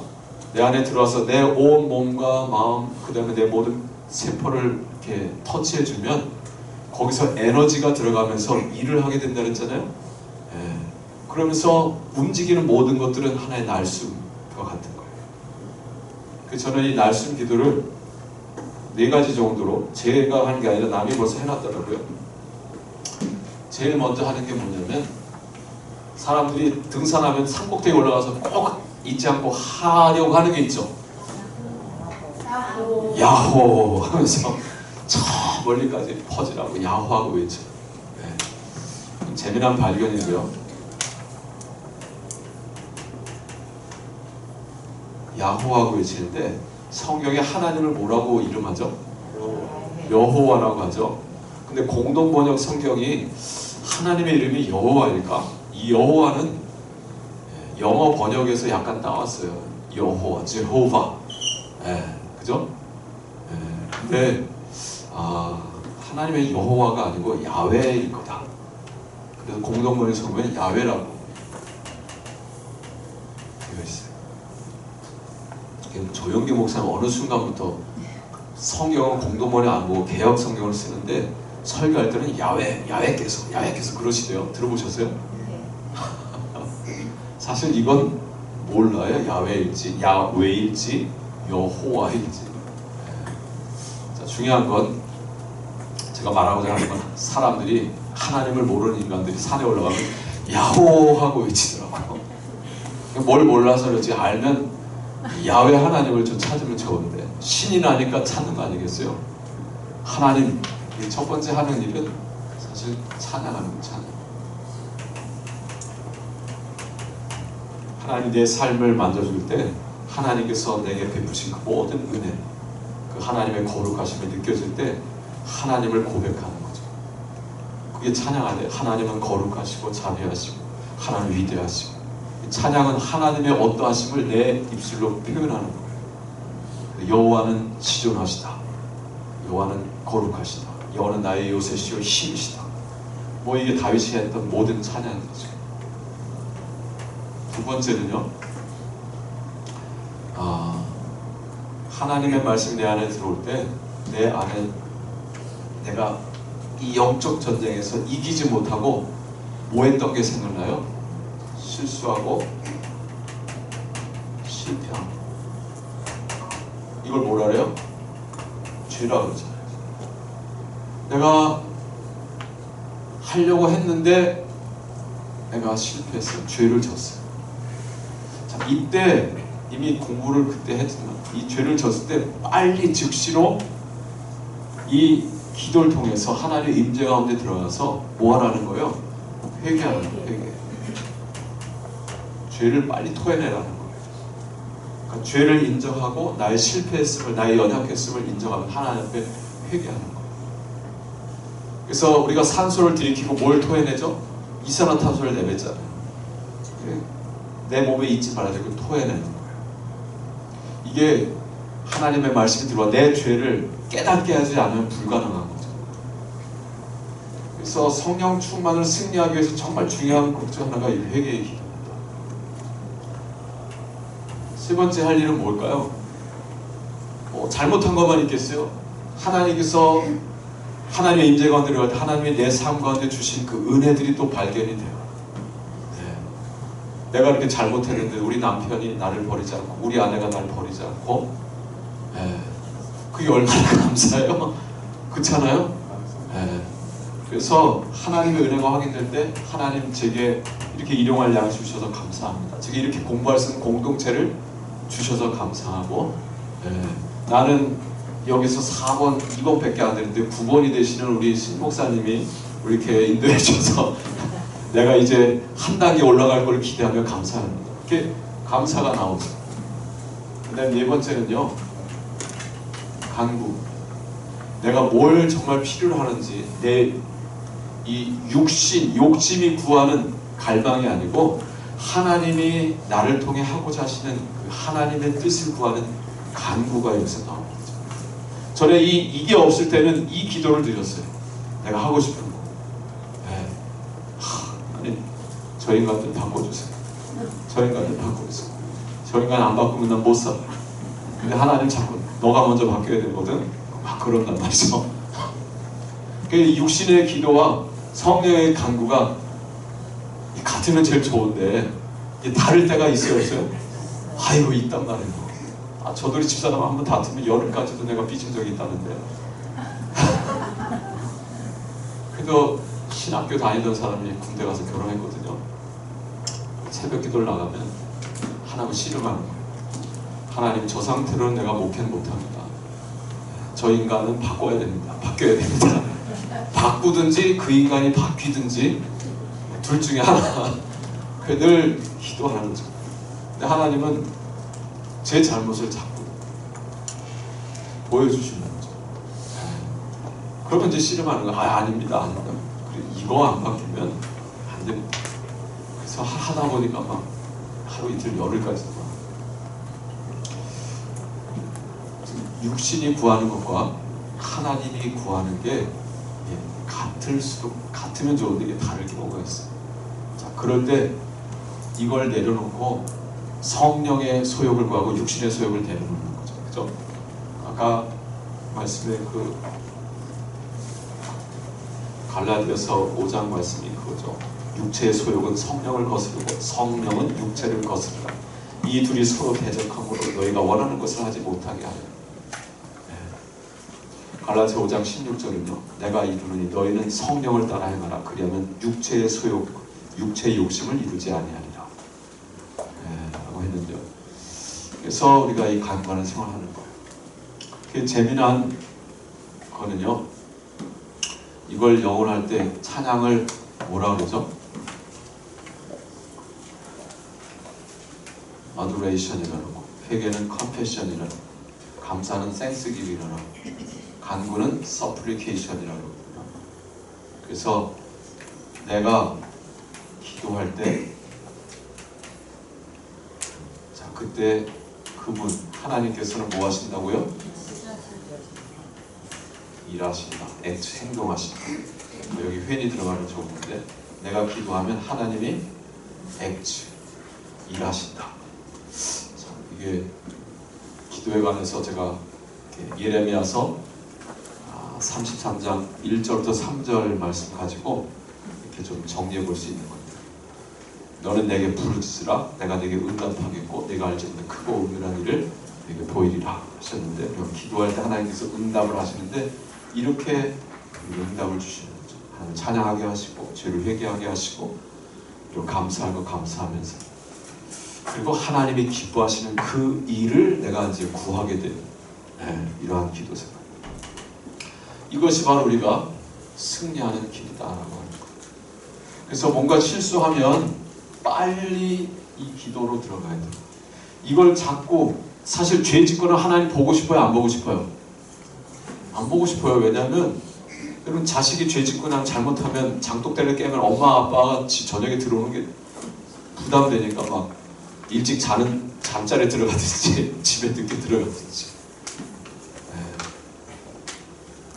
Speaker 1: 내 안에 들어와서 내 온 몸과 마음, 그 다음에 내 모든 세포를 이렇게 터치해주면 거기서 에너지가 들어가면서 일을 하게 된다 그랬잖아요. 그러면서 움직이는 모든 것들은 하나의 날숨과 같은 거예요. 그래서 저는 이 날숨 기도를 4가지 정도로, 제가 하는 게 아니라 남이 벌써 해놨더라고요. 제일 먼저 하는 게 뭐냐면, 사람들이 등산하면 산꼭대기 올라가서 꼭 잊지 않고 하려고 하는 게 있죠. 야호 하면서 저 멀리까지 퍼지라고 야호하고 외쳐. 재미난 발견이고요. 야호하고 외치는데 성경에 하나님을 뭐라고 이름하죠? 여호와라고 하죠. 근데 공동 번역 성경이 하나님의 이름이 여호와일까? 이 여호와는 영어 번역에서 약간 따왔어요. 여호와, 제호바. 그죠? 근데 하나님의 여호와가 아니고 야훼일 거다. 그래서 공동 번역에서 보면 야훼라고 되어 있어요. 조영기 목사는 어느 순간부터 성경은 공동 번역 안 보고 개역 성경을 쓰는데 설교할 때는 야훼께서 그러시대요. 들어보셨어요? 사실 이건 몰라요. 야훼일지 여호와일지. 자, 중요한 건 제가 말하고자 하는 건, 사람들이 하나님을 모르는 인간들이 산에 올라가면 야호하고 외치더라고요. 뭘 몰라서 그렇지, 알면 야훼 하나님을 좀 찾으면 좋은데 신이 나니까 찾는 거 아니겠어요? 하나님 이 첫 번째 하는 일은 사실 찬양하는 거예요. 찬양. 하나님 내 삶을 만져줄 때 하나님께서 내게 베푸신 그 모든 은혜, 그 하나님의 거룩하심이 느껴질 때 하나님을 고백하는 거죠. 그게 찬양 안에 하나님은 거룩하시고 자비하시고 하나님 위대하시고, 찬양은 하나님의 어떠하심을 내 입술로 표현하는 거예요. 여호와는 시존하시다. 여호와는 거룩하시다. 여호와는 나의 요새시요 힘이시다. 뭐 이게 다윗이 했던 모든 찬양이죠. 두 번째는요, 하나님의 말씀이 내 안에 들어올 때 내 안에 내가 이 영적 전쟁에서 이기지 못하고 뭐 했던 게 생각나요? 실수하고 실패한 거. 이걸 뭐라 그래요? 죄라고 그러잖아요. 내가 하려고 했는데 내가 실패했어요. 죄를 졌어요. 자, 이때 이미 공부를 그때 했지만 이 죄를 졌을 때 빨리 즉시로 이 기도를 통해서 하나님의 임재 가운데 들어가서 뭐 하라는 거예요? 회개하는 거예요. 회개. 죄를 빨리 토해내라는 거예요. 그러니까 죄를 인정하고 나의 실패했음을, 나의 연약했음을 인정하면 하나님 앞에 회개하는 거예요. 그래서 우리가 산소를 들이키고 뭘 토해내죠? 이산화탄소를 내뱉잖아요. 내 몸에 있지 말아야 되고 토해내는 거예요. 이게 하나님의 말씀이 들어와 내 죄를 깨닫게 하지 않으면 불가능한 거죠. 그래서 성령 충만을 승리하기 위해서 정말 중요한 것 중 하나가 이 회개의 기도입니다. 세 번째 할 일은 뭘까요? 잘못한 것만 있겠어요? 하나님께서 하나님의 임재 가운데 들어갈 때 하나님이 내 삶 가운데 주신 그 은혜들이 또 발견이 돼요. 네. 내가 이렇게 잘못했는데 우리 남편이 나를 버리지 않고 우리 아내가 나를 버리지 않고, 네. 그게 얼마나 감사해요? 그렇잖아요? 네. 그래서 하나님의 은혜가 확인될 때 하나님 제게 이렇게 일용할 양을 주셔서 감사합니다. 제게 이렇게 공부할 수 있는 공동체를 주셔서 감사하고, 네. 나는 여기서 4번, 2번밖에 안 되는데 9번이 되시는 우리 신 목사님이 이렇게 인도해 주셔서 내가 이제 한 단계 올라갈 걸 기대하며 감사합니다. 이렇게 감사가 나오죠. 그 다음 네 번째는요, 간구. 내가 뭘 정말 필요로 하는지, 내 이 욕심이 구하는 갈망이 아니고 하나님이 나를 통해 하고자 하시는 그 하나님의 뜻을 구하는 간구가 여기서 나옵니다. 전에 이게 없을 때는 이 기도를 드렸어요. 내가 하고 싶은 거. 네. 아니, 저 인간 좀 바꿔주세요. 저 인간 좀 바꿔주세요. 저 인간 안 바꾸면 난 못 살아. 근데 하나님 자꾸 너가 먼저 바뀌어야 되거든. 막 그런단 말이죠. 그 육신의 기도와 성령의 간구가 같으면 제일 좋은데 다를 때가 있어요, 없어요? 아이고, 있단 말이에요. 저들이 집사람 한번 다투면 열흘까지도 내가 삐진 적이 있다는데. 그래도 신학교 다니던 사람이 군대 가서 결혼했거든요. 새벽 기도를 나가면 하나님 씨름하는 거예요. 하나님, 저 상태로는 내가 목회는 못합니다. 저 인간은 바꿔야 됩니다. 바뀌어야 됩니다. 바꾸든지 그 인간이 바뀌든지 둘 중에 하나. 늘 기도하는 거죠. 근데 하나님은 제 잘못을 자꾸 보여주시는 거죠. 그러면 이제 씨름하는 거예요. 아닙니다. 이거 안 바뀌면 안 됩니다. 그래서 하다 보니까 막 하루 이틀 열흘까지 막 육신이 구하는 것과 하나님이 구하는 게 같으면 좋은데 이게 다를 경우가 있어요. 자, 그럴 때 이걸 내려놓고 성령의 소욕을 구하고 육신의 소욕을 내려놓는 거죠. 그죠? 아까 말씀에 그 갈라디아서 5장 말씀이 그거죠. 육체의 소욕은 성령을 거스르고 성령은 육체를 거스르다. 이 둘이 서로 대적함으로 너희가 원하는 것을 하지 못하게 하려. 갈라디아 5장 16절은요. 내가 이르노니 너희는 성령을 따라 행하라. 그리하면 육체의 소욕, 육체의 욕심을 이루지 아니하리라. 라고 했는데요. 그래서 우리가 이 간구하는 생활을 하는 거예요. 그 재미난 거는요. 이걸 영어로 할 때 찬양을 뭐라 그러죠? adoration이라는 거, 회개는 confession이라는 거, 감사는 thanksgiving이라는 거, 간구는 supplication이라는 거거든요. 그래서 내가 기도할 때, 자 그때 그분 하나님께서는 뭐 하신다고요? 일하신다, 액트, 행동하신다. 여기 회니 들어가는 조문인데, 내가 기도하면 하나님이 액트, 일하신다. 자, 이게 기도에 관해서 제가 예레미야서 33장 1절부터 3절 말씀 가지고 이렇게 좀 정리해 볼 수 있는 겁니다. 너는 내게 부르짖으라, 내가 내게 응답하겠고 내가 알지 못한 크고 은밀한 일을 내게 보이리라 하셨는데, 그럼 기도할 때 하나님께서 응답을 하시는데 이렇게 응답을 주시는 거죠. 하나님 찬양하게 하시고 죄를 회개하게 하시고 그리고 감사하고 감사하면서, 그리고 하나님이 기뻐하시는 그 일을 내가 이제 구하게 되는 이러한 기도 생활. 이것이 바로 우리가 승리하는 길이다라고 하는 거예요. 그래서 뭔가 실수하면 빨리 이 기도로 들어가야 돼요. 이걸 자꾸, 사실 죄 짓거나 하나님 보고 싶어요, 안 보고 싶어요? 안 보고 싶어요. 왜냐하면 여러분, 자식이 죄 짓거나 잘못하면 장독대를 깨면 엄마 아빠가 저녁에 들어오는 게 부담되니까 막 일찍 자는 잠자리에 들어가든지 집에 늦게 들어가든지.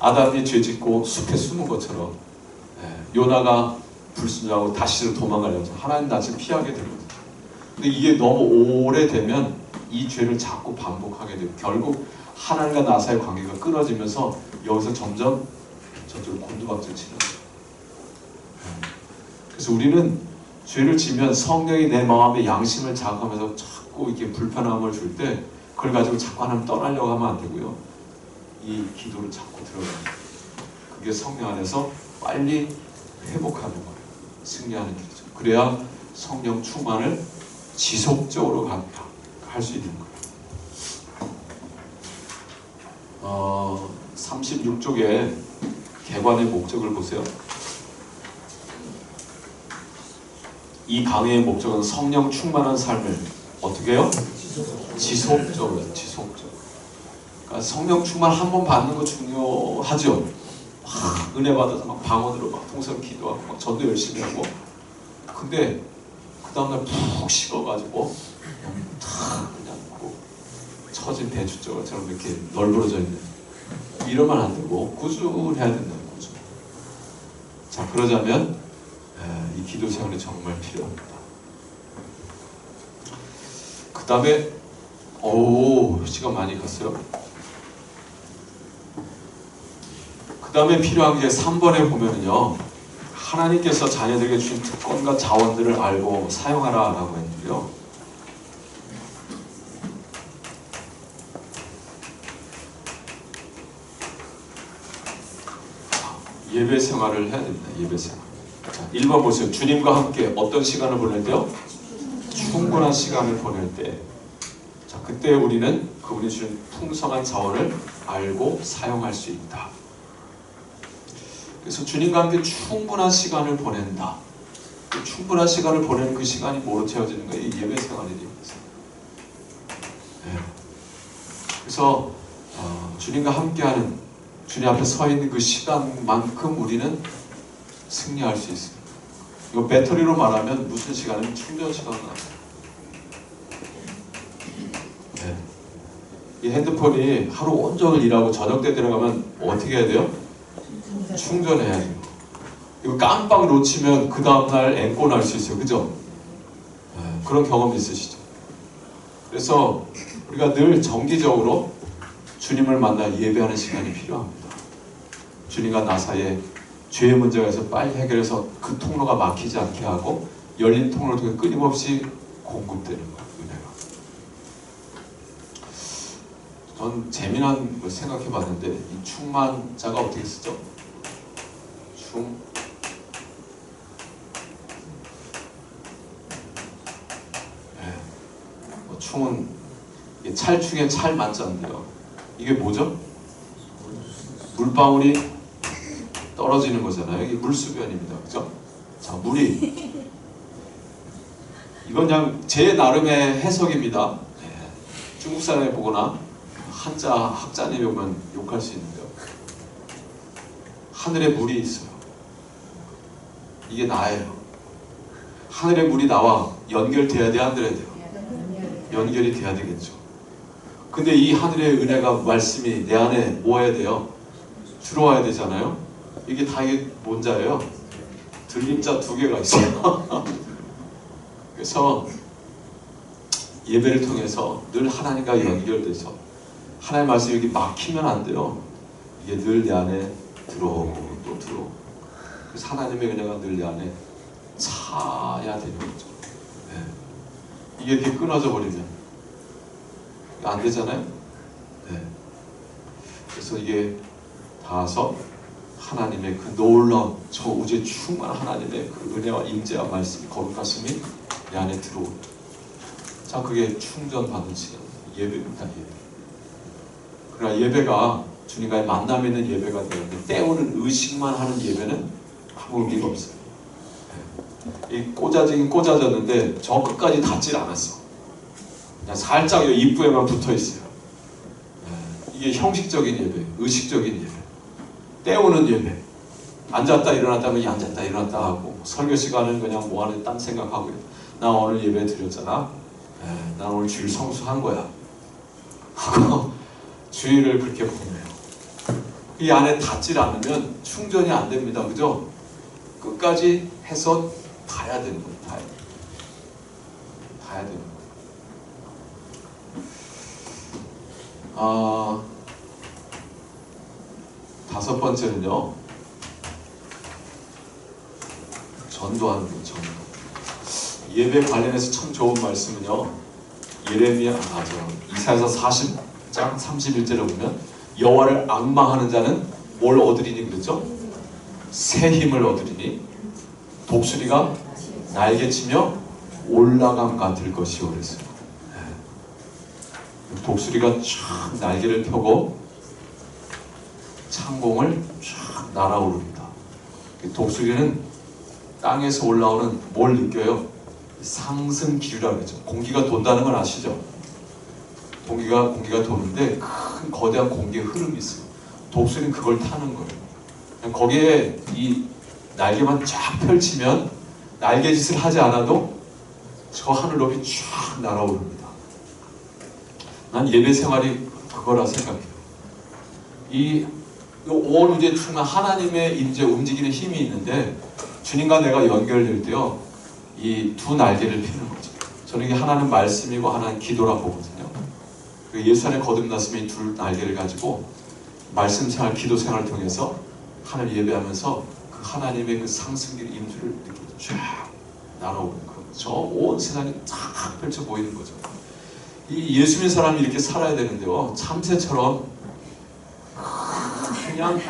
Speaker 1: 아담이 죄 짓고 숲에 숨은 것처럼 요나가 불순종하고 다시로 도망가려서 하나님 낯을 피하게 되거든요. 근데 이게 너무 오래되면 이 죄를 자꾸 반복하게 되고 결국 하나님과 나 사이의 관계가 끊어지면서 여기서 점점 저쪽으로 곤두박질 치는 거예요. 그래서 우리는 죄를 지면 성령이 내 마음의 양심을 자극하면서 자꾸 이렇게 불편함을 줄 때 그걸 가지고 자꾸 하나님 떠나려고 하면 안 되고요. 이 기도를 자꾸 들어가요. 그게 성령 안에서 빨리 회복하는 거예요. 승리하는 길이죠. 그래야 성령 충만을 지속적으로 할 수 있는 거예요. 36쪽에 개관의 목적을 보세요. 이 강의의 목적은 성령 충만한 삶을 어떻게 해요? 지속적으로. 그러니까 성령 충만 한 번 받는 거 중요하죠. 은혜 받아서 막 방언으로 막 통성으로 기도하고 막 전도 열심히 하고, 근데 그 다음날 푹 식어가지고 탁 그냥 뭐 처진 배추저처럼 이렇게 널브러져 있는, 이러면 안 되고 꾸준해야 된다는 거죠. 자, 그러자면 이 기도 생활이 정말 필요합니다. 그 다음에 시간 많이 갔어요. 그 다음에 필요한 게 3번에 보면은요, 하나님께서 자녀들에게 주신 특권과 자원들을 알고 사용하라 라고 했는데요, 예배 생활을 해야 됩니다. 예배 생활. 자, 1번 보세요. 주님과 함께 어떤 시간을 보낼 때요? 충분한 시간을 보낼 때. 자, 그때 우리는 그분이 주신 풍성한 자원을 알고 사용할 수 있다. 그래서 주님과 함께 충분한 시간을 보낸다. 그 충분한 시간을 보내는 그 시간이 뭐로 채워지는 거예요? 이 예배 생활이에요. 그래서 주님과 함께하는, 주님 앞에 서 있는 그 시간만큼 우리는 승리할 수 있습니다. 이거 배터리로 말하면 무슨 시간이면 충전 시간은 아니에요. 이 핸드폰이 하루 온종일 일하고 저녁 때 들어가면 어떻게 해야 돼요? 충전해야 돼요. 이거 깜빡 놓치면 그 다음날 앵꼬 날 수 있어요. 그죠? 그런 경험 있으시죠? 그래서 우리가 늘 정기적으로 주님을 만나 예배하는 시간이 필요합니다. 주님과 나 사이에 죄의 문제가 있어서 빨리 해결해서 그 통로가 막히지 않게 하고 열린 통로를 통해 끊임없이 공급되는 거예요. 은혜가. 전 재미난 걸 생각해 봤는데, 이 충만자가 어떻게 쓰죠? 충은 찰충에 찰 맞자인데요. 이게 뭐죠? 물방울이 떨어지는 거잖아요. 이게 물수변입니다. 그죠? 자, 물이 이건 그냥 제 나름의 해석입니다. 네. 중국 사람이 보거나 한자 학자님이 보면 욕할 수 있는데요. 하늘에 물이 있어요. 이게 나예요. 하늘에 물이 나와 연결돼야 돼, 안 돼야 돼요? 연결이 돼야 되겠죠. 근데 이 하늘의 은혜가 말씀이 내 안에 뭐 해야 돼요? 들어와야 되잖아요. 이게 다 이게 뭔 자예요? 들림자 2개가 있어요. 그래서 예배를 통해서 늘 하나님과 연결돼서 하나님의 말씀이 여기 막히면 안 돼요. 이게 늘 내 안에 들어오고 또 들어오고. 그래서 하나님의 은혜가 늘 내 안에 차야 되는 거죠. 네. 이게 이렇게 끊어져 버리면 안 되잖아요. 네. 그래서 이게 닿아서 하나님의 그 놀라운 저 우주에 충만한 하나님의 그 은혜와 임재와 말씀이 거룩하심이 내 안에 들어오고, 자, 그게 충전받는 시간, 예배입니다. 예배. 그러나 예배가 주님과의 만남이 있는 예배가 되는데 때우는 의식만 하는 예배는 아무 의미가 없어요. 이 꽂아지긴 꽂아졌는데 저 끝까지 닿질 않았어. 그냥 살짝 이 입구에만 붙어 있어요. 이게 형식적인 예배, 의식적인 예배, 때우는 예배. 앉았다 일어났다 하면 앉았다 일어났다 하고, 설교 시간은 그냥 뭐 하는 딴 생각하고요. 나 오늘 예배 드렸잖아. 나 오늘 주일 성수한 거야 하고 주일을 그렇게 보내요. 이 안에 닿질 않으면 충전이 안 됩니다. 그죠? 끝까지 해서 가야 되는 거예요. 가야 되는 거예요. 5번째는요, 전도하는 거예요. 전도. 예배 관련해서 참 좋은 말씀은요, 이사야서 40장 31절에 보면 여호와를 앙망하는 자는 뭘 얻으리니 그랬죠? 새 힘을 얻으리니 독수리가 날개치며 올라감 같을 것이요 그랬어요. 독수리가 쫙 날개를 펴고 창공을 쫙 날아오릅니다. 독수리는 땅에서 올라오는 뭘 느껴요? 상승 기류라고 그러죠. 공기가 돈다는 건 아시죠? 공기가 도는데 큰 거대한 공기의 흐름이 있어요. 독수리는 그걸 타는 거예요. 거기에 이 날개만 쫙 펼치면 날개짓을 하지 않아도 저 하늘 높이 쫙 날아오릅니다. 난 예배 생활이 그거라 생각해요. 이 온 우주에 충만 하나님의 임재 움직이는 힘이 있는데 주님과 내가 연결될 때요, 이 2 날개를 피는 거죠. 저는 이게 하나는 말씀이고 하나는 기도라고 보거든요. 예수 안에 거듭났으면 이 2 날개를 가지고 말씀 생활, 기도 생활을 통해서 하나님 예배하면서 그 하나님의 그 상승길 임주를 느끼고 쫙 날아오는 거예요. 저 온 세상이 탁 펼쳐 보이는 거죠. 이 예수 믿는 사람이 이렇게 살아야 되는데요, 참새처럼 그냥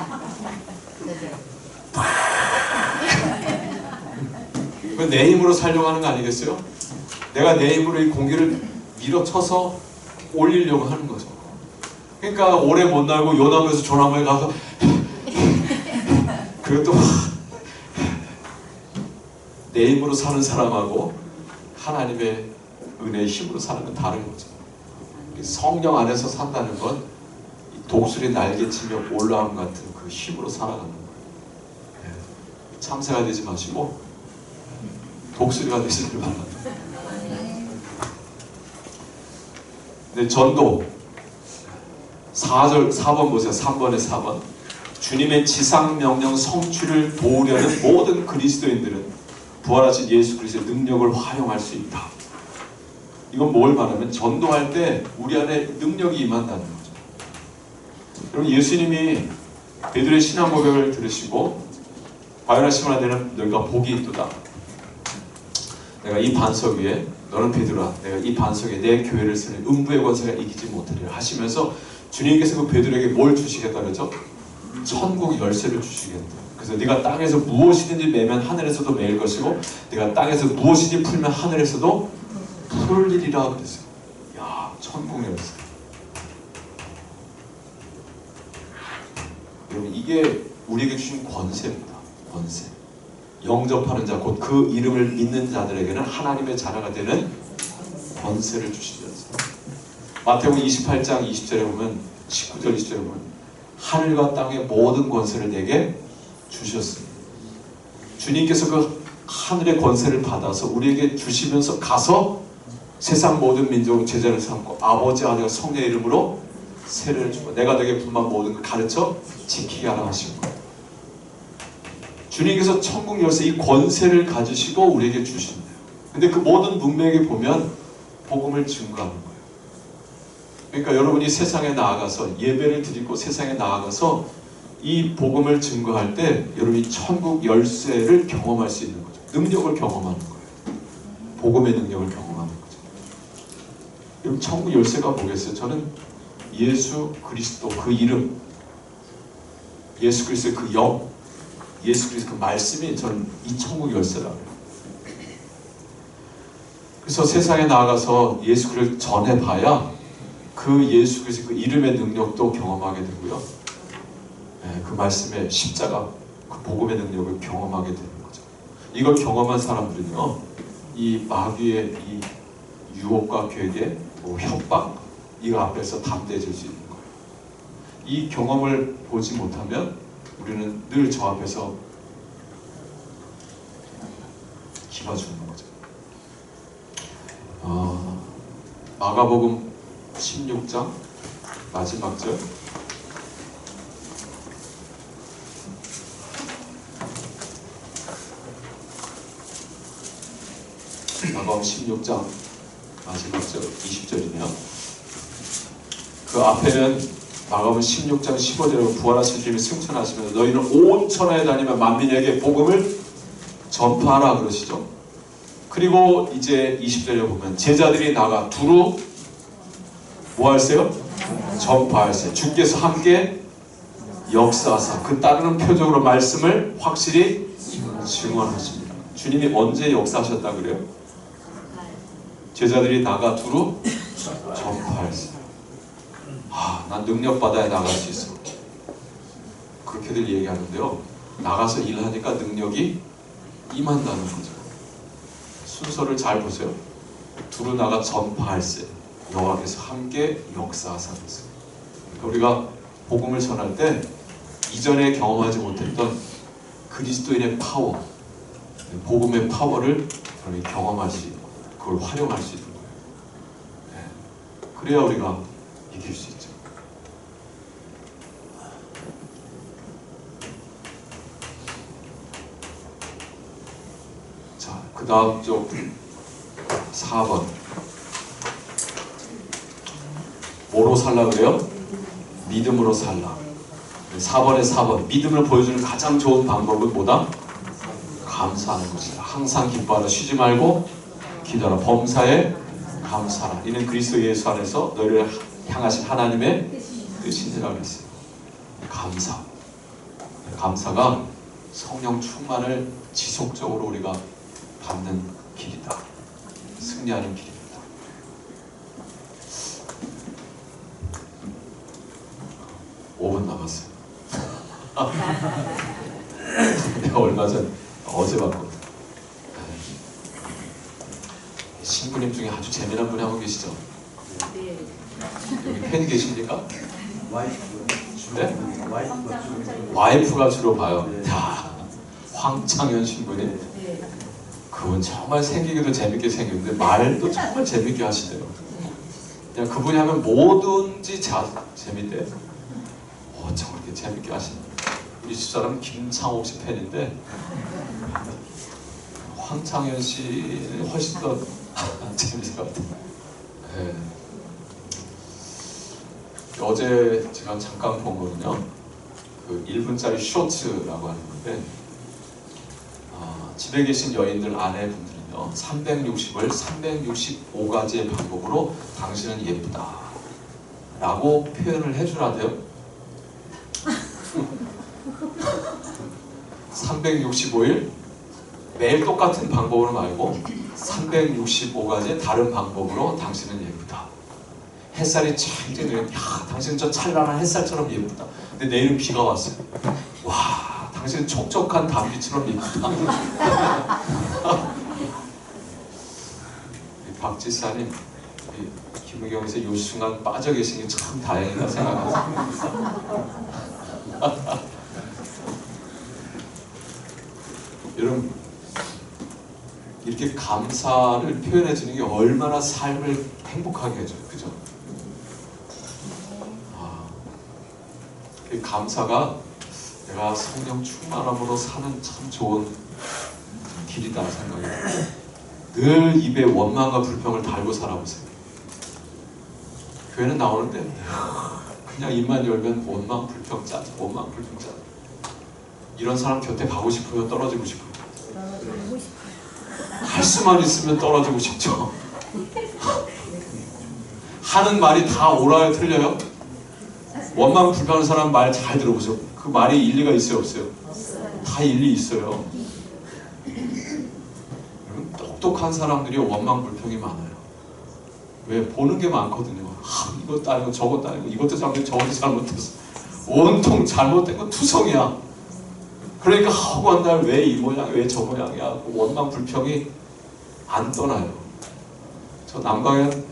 Speaker 1: 내 힘으로 살려고 하는 거 아니겠어요? 내가 내 힘으로 이 공기를 밀어쳐서 올리려고 하는 거죠. 그러니까 오래 못 날고 요나무에서 조나무에 가서 그것도 내 힘으로 사는 사람하고 하나님의 은혜의 힘으로 사는 건 다른 거죠. 성령 안에서 산다는 건 독수리 날개치며 올라옴 같은 그 힘으로 살아가는 거예요. 참새가 되지 마시고 독수리가 되시길 바랍니다. 네, 전도 4번 보세요. 3번에 4번. 주님의 지상명령 성취를 도우려는 모든 그리스도인들은 부활하신 예수 그리스도의 능력을 활용할 수 있다. 이건 뭘 말하면 전도할 때 우리 안에 능력이 임한다는 거죠. 여러분, 예수님이 베드로의 신앙 고백을 들으시고 바요나 시몬아 너희가 복이 있도다. 내가 이 반석 위에 너는 베드로야. 내가 이 반석 위에 내 교회를 쓰는 음부의 권세가 이기지 못하리라 하시면서 주님께서 그 베드로에게 뭘 주시겠다 그러죠? 천국 열쇠를 주시겠다. 그래서 네가 땅에서 무엇이든지 매면 하늘에서도 매일 것이고 네가 땅에서 무엇이든지 풀면 하늘에서도 풀리리라 그랬어요. 야, 천국 열쇠. 여러분, 이게 우리에게 주신 권세입니다. 권세. 영접하는 자, 곧 그 이름을 믿는 자들에게는 하나님의 자녀가 되는 권세를 주시면서, 마태복음 28장 20절에 보면, 19절 20절에 보면 하늘과 땅의 모든 권세를 내게 주셨습니다. 주님께서 그 하늘의 권세를 받아서 우리에게 주시면서 가서 세상 모든 민족을 제자를 삼고 아버지 아들 성령의 이름으로 세례를 주고 내가 너에게 분만 모든 걸 가르쳐 지키게 하라 하신 거예요. 주님께서 천국 열쇠 이 권세를 가지시고 우리에게 주신대요. 근데 그 모든 문맥에 보면 복음을 증거하는 거예요. 그러니까 여러분이 세상에 나아가서 예배를 드리고 세상에 나아가서 이 복음을 증거할 때 여러분이 천국 열쇠를 경험할 수 있는 거죠. 능력을 경험하는 거예요. 복음의 능력을 경험하는 거죠. 여러분, 천국 열쇠가 뭐겠어요? 저는 예수 그리스도 그 이름, 예수 그리스도의 그 영, 예수 그리스도 그 말씀이 저는 이 천국 열쇠라고 해요. 그래서 세상에 나아가서 예수 그리스도를 전해봐야 그 예수 그리스도 그 이름의 능력도 경험하게 되고요. 그 말씀의 십자가, 그 복음의 능력을 경험하게 되는 거죠. 이걸 경험한 사람들은요, 이 마귀의 이 유혹과 괴계, 협박, 이거 앞에서 담대해질 수 있는 거예요. 이 경험을 보지 못하면 우리는 늘 저 앞에서 기가 죽는 거죠. 마가복음 16장 마지막 절. 마가복음 16장 마지막 절 20절이네요. 그 앞에는 마가복음 16장 15절에 부활하신 주님이 승천하시면서 너희는 온 천하에 다니며 만민에게 복음을 전파하라 그러시죠. 그리고 이제 20절에 보면 제자들이 나가 두루 뭐 할세요? 전파할세요. 주께서 함께 역사하사 그 따르는 표적으로 말씀을 확실히 증언하십니다. 주님이 언제 역사하셨다 그래요? 제자들이 나가 두루 전파할세요. 난 능력받아야 나갈 수 있어. 그렇게들 얘기하는데요. 나가서 일하니까 능력이 임한다는 거죠. 순서를 잘 보세요. 두루 나가 전파할세. 여호와께서 함께 역사하사. 그러니까 우리가 복음을 전할 때 이전에 경험하지 못했던 그리스도인의 파워, 복음의 파워를 경험할 수 있고 그걸 활용할 수 있는 거예요. 그래야 우리가 이길 수 있죠. 자, 그 다음 쪽 4번. 뭐로 살라 그래요? 믿음으로 살라. 4번에 4번. 믿음을 보여주는 가장 좋은 방법은 뭐다? 감사하는 것이다. 항상 기뻐하라. 쉬지 말고 기도하라. 범사에 감사하라. 이는 그리스도 예수 안에서 너희를 향하신 하나님의 뜻이니라 그랬어요. 감사. 감사가 성령 충만을 지속적으로 우리가 받는 길이다. 승리하는 길입니다. 남았어요. 내가 얼마 전 어제 봤거든. 신부님 중에 아주 재미난 분이 한 분 계시죠?
Speaker 2: 네.
Speaker 1: 여기 팬 계십니까?
Speaker 3: 와이프.
Speaker 1: 네?
Speaker 3: 와이프가
Speaker 1: 와이프가 주로 봐요.
Speaker 3: 네.
Speaker 1: 야, 황창현 신부님.
Speaker 2: 네.
Speaker 1: 그분 정말 생기기도 재밌게 생겼는데 말도 정말 재밌게 하시대요. 그냥 그분이 하면 뭐든지 재밌대. 저렇게 재밌게 하시네. 우리 집사람은 김창옥 씨 팬인데 황창현 씨는 훨씬 더 재밌을 것 같아요. 네. 어제 제가 잠깐 본 거는요, 그 1분짜리 쇼츠라고 하는 건데, 집에 계신 여인들 아내분들은요 360을 365가지의 방법으로 당신은 예쁘다 라고 표현을 해주라대요. 365일 매일 똑같은 방법으로 말고 365가지의 다른 방법으로 당신은 예쁘다. 햇살이 잘 쬐면 야 당신은 저 찬란한 햇살처럼 예쁘다. 근데 내일은 비가 왔어요. 와 당신 촉촉한 담비처럼 이쁘다. 박지사님, 김의경에서 이 순간 빠져 계신 게 참 다행이다 생각합니다. 여러분, 이렇게 감사를 표현해 주는 게 얼마나 삶을 행복하게 해줘요, 그죠? 그 감사가 내가 성령 충만함으로 사는 참 좋은 길이다 생각해요. 늘 입에 원망과 불평을 달고 살아보세요. 교회는 나오는데 그냥 입만 열면 원망 불평 짜증, 원망 불평 짜증. 이런 사람 곁에 가고 싶어요? 떨어지고 싶어요? 할 수만 있으면 떨어지고 싶죠. 하는 말이 다 옳아요, 틀려요? 원망 불평하는 사람 말 잘 들어보세요. 그 말이 일리가 있어요, 없어요? 다 일리 있어요. 똑똑한 사람들이 원망 불평이 많아요. 왜? 보는 게 많거든요. 이것도 아니고 저것도 아니고 이것도 잘못했고 저것도 잘못했어. 온통 잘못된 건 투성이야. 그러니까 하고 한 날 왜 이 모양, 왜 저 모양이야. 원망 불평이 안 떠나요. 저 남강현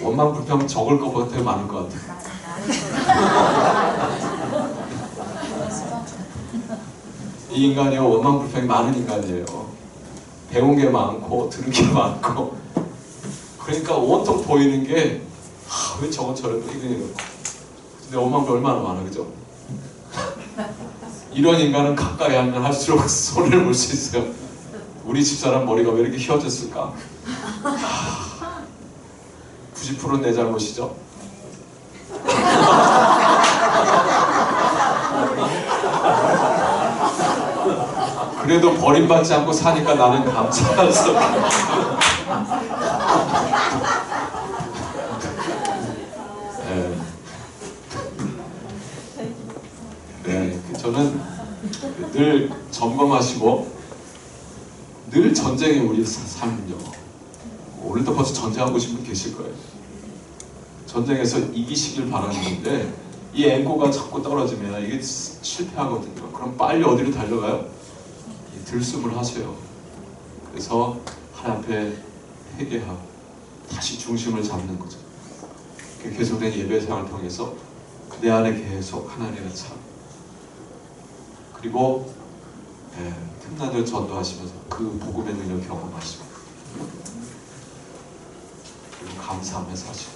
Speaker 1: 원망 불평 적을 것보다 되게 많은 것 같아요. 이 인간이 원망 불평이 많은 인간이에요. 배운 게 많고 들은 게 많고, 그러니까 온통 보이는 게 왜 저건 저래도 이게, 근데 원망 불평 얼마나 많아, 그죠? 이런 인간은 가까이 하면 할수록 손해를 볼 수 있어요. 우리 집사람 머리가 왜 이렇게 휘어졌을까? 90%는 내 잘못이죠. 그래도 버림받지 않고 사니까 나는 감사해서. 네, 저는 늘 점검하시고 늘 전쟁이 우리 삶은요. 오늘도 벌써 전쟁하고 계신 분 계실 거예요. 전쟁에서 이기시길 바라는데 이 앵꼬가 자꾸 떨어지면 이게 실패하거든요. 그럼 빨리 어디로 달려가요? 들숨을 하세요. 그래서 하나님 앞에 회개하고 다시 중심을 잡는 거죠. 계속된 예배 생활을 통해서 내 안에 계속 하나님을 찾고, 그리고 틈난 데 전도하시면서 그 복음의 능력을 경험하시고, 그리고 감사하면서 사시고,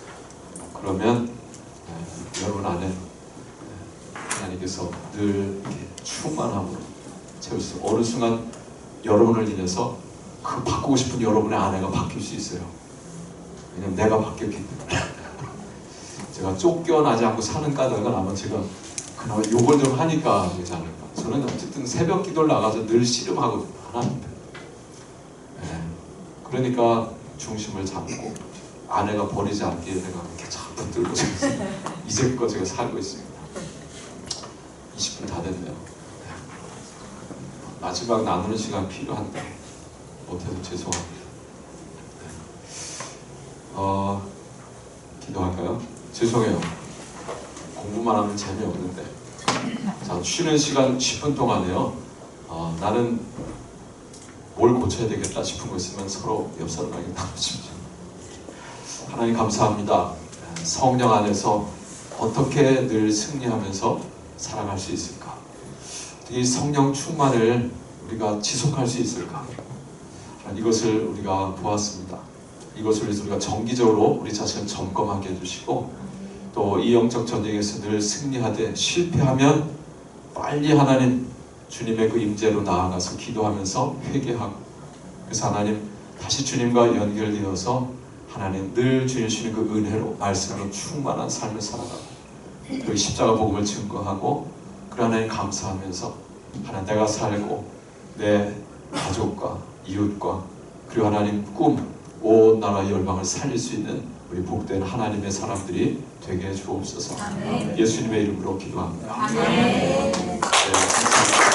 Speaker 1: 그러면 여러분 안에 하나님께서 늘 이렇게 충만함으로 채우시고, 어느 순간 여러분을 인해서 그 바꾸고 싶은 여러분의 아내가 바뀔 수 있어요. 왜냐면 내가 바뀌었기 때문에. 제가 쫓겨나지 않고 사는 까닭은 아마 제가 그나마 욕을 좀 하니까 그러지 않을까. 저는 어쨌든 새벽 기도를 나가서 늘 씨름하거든요. 하나님. 그러니까 중심을 잡고 아내가 버리지 않게 내가 이렇게 잘 붙들고 이제껏 제가 살고 있습니다. 20분 다 됐네요. 마지막 나누는 시간 필요한데 못해서 죄송합니다. 기도할까요? 죄송해요. 공부만 하면 재미없는데. 자, 쉬는 시간 10분 동안에요. 나는 뭘 고쳐야 되겠다 싶은 거 있으면 서로 옆 사람에게 나누십시오. 하나님 감사합니다. 성령 안에서 어떻게 늘 승리하면서 살아갈 수 있을까? 이 성령 충만을 우리가 지속할 수 있을까? 이것을 우리가 보았습니다. 이것을 위해서 우리가 정기적으로 우리 자신을 점검하게 해주시고, 또 이 영적 전쟁에서 늘 승리하되 실패하면 빨리 하나님 주님의 그 임재로 나아가서 기도하면서 회개하고, 그래서 하나님 다시 주님과 연결되어서 하나님 늘 주님 주시는 그 은혜로 말씀으로 충만한 삶을 살아가고, 그 십자가 복음을 증거하고, 그 하나님 감사하면서 하나님 내가 살고 내 가족과 이웃과 그리고 하나님 꿈, 온 나라 열방을 살릴 수 있는 우리 복된 하나님의 사람들이 되게 해 주옵소서. 예수님의 이름으로 기도합니다.
Speaker 2: 아멘.
Speaker 1: 네, 감사합니다.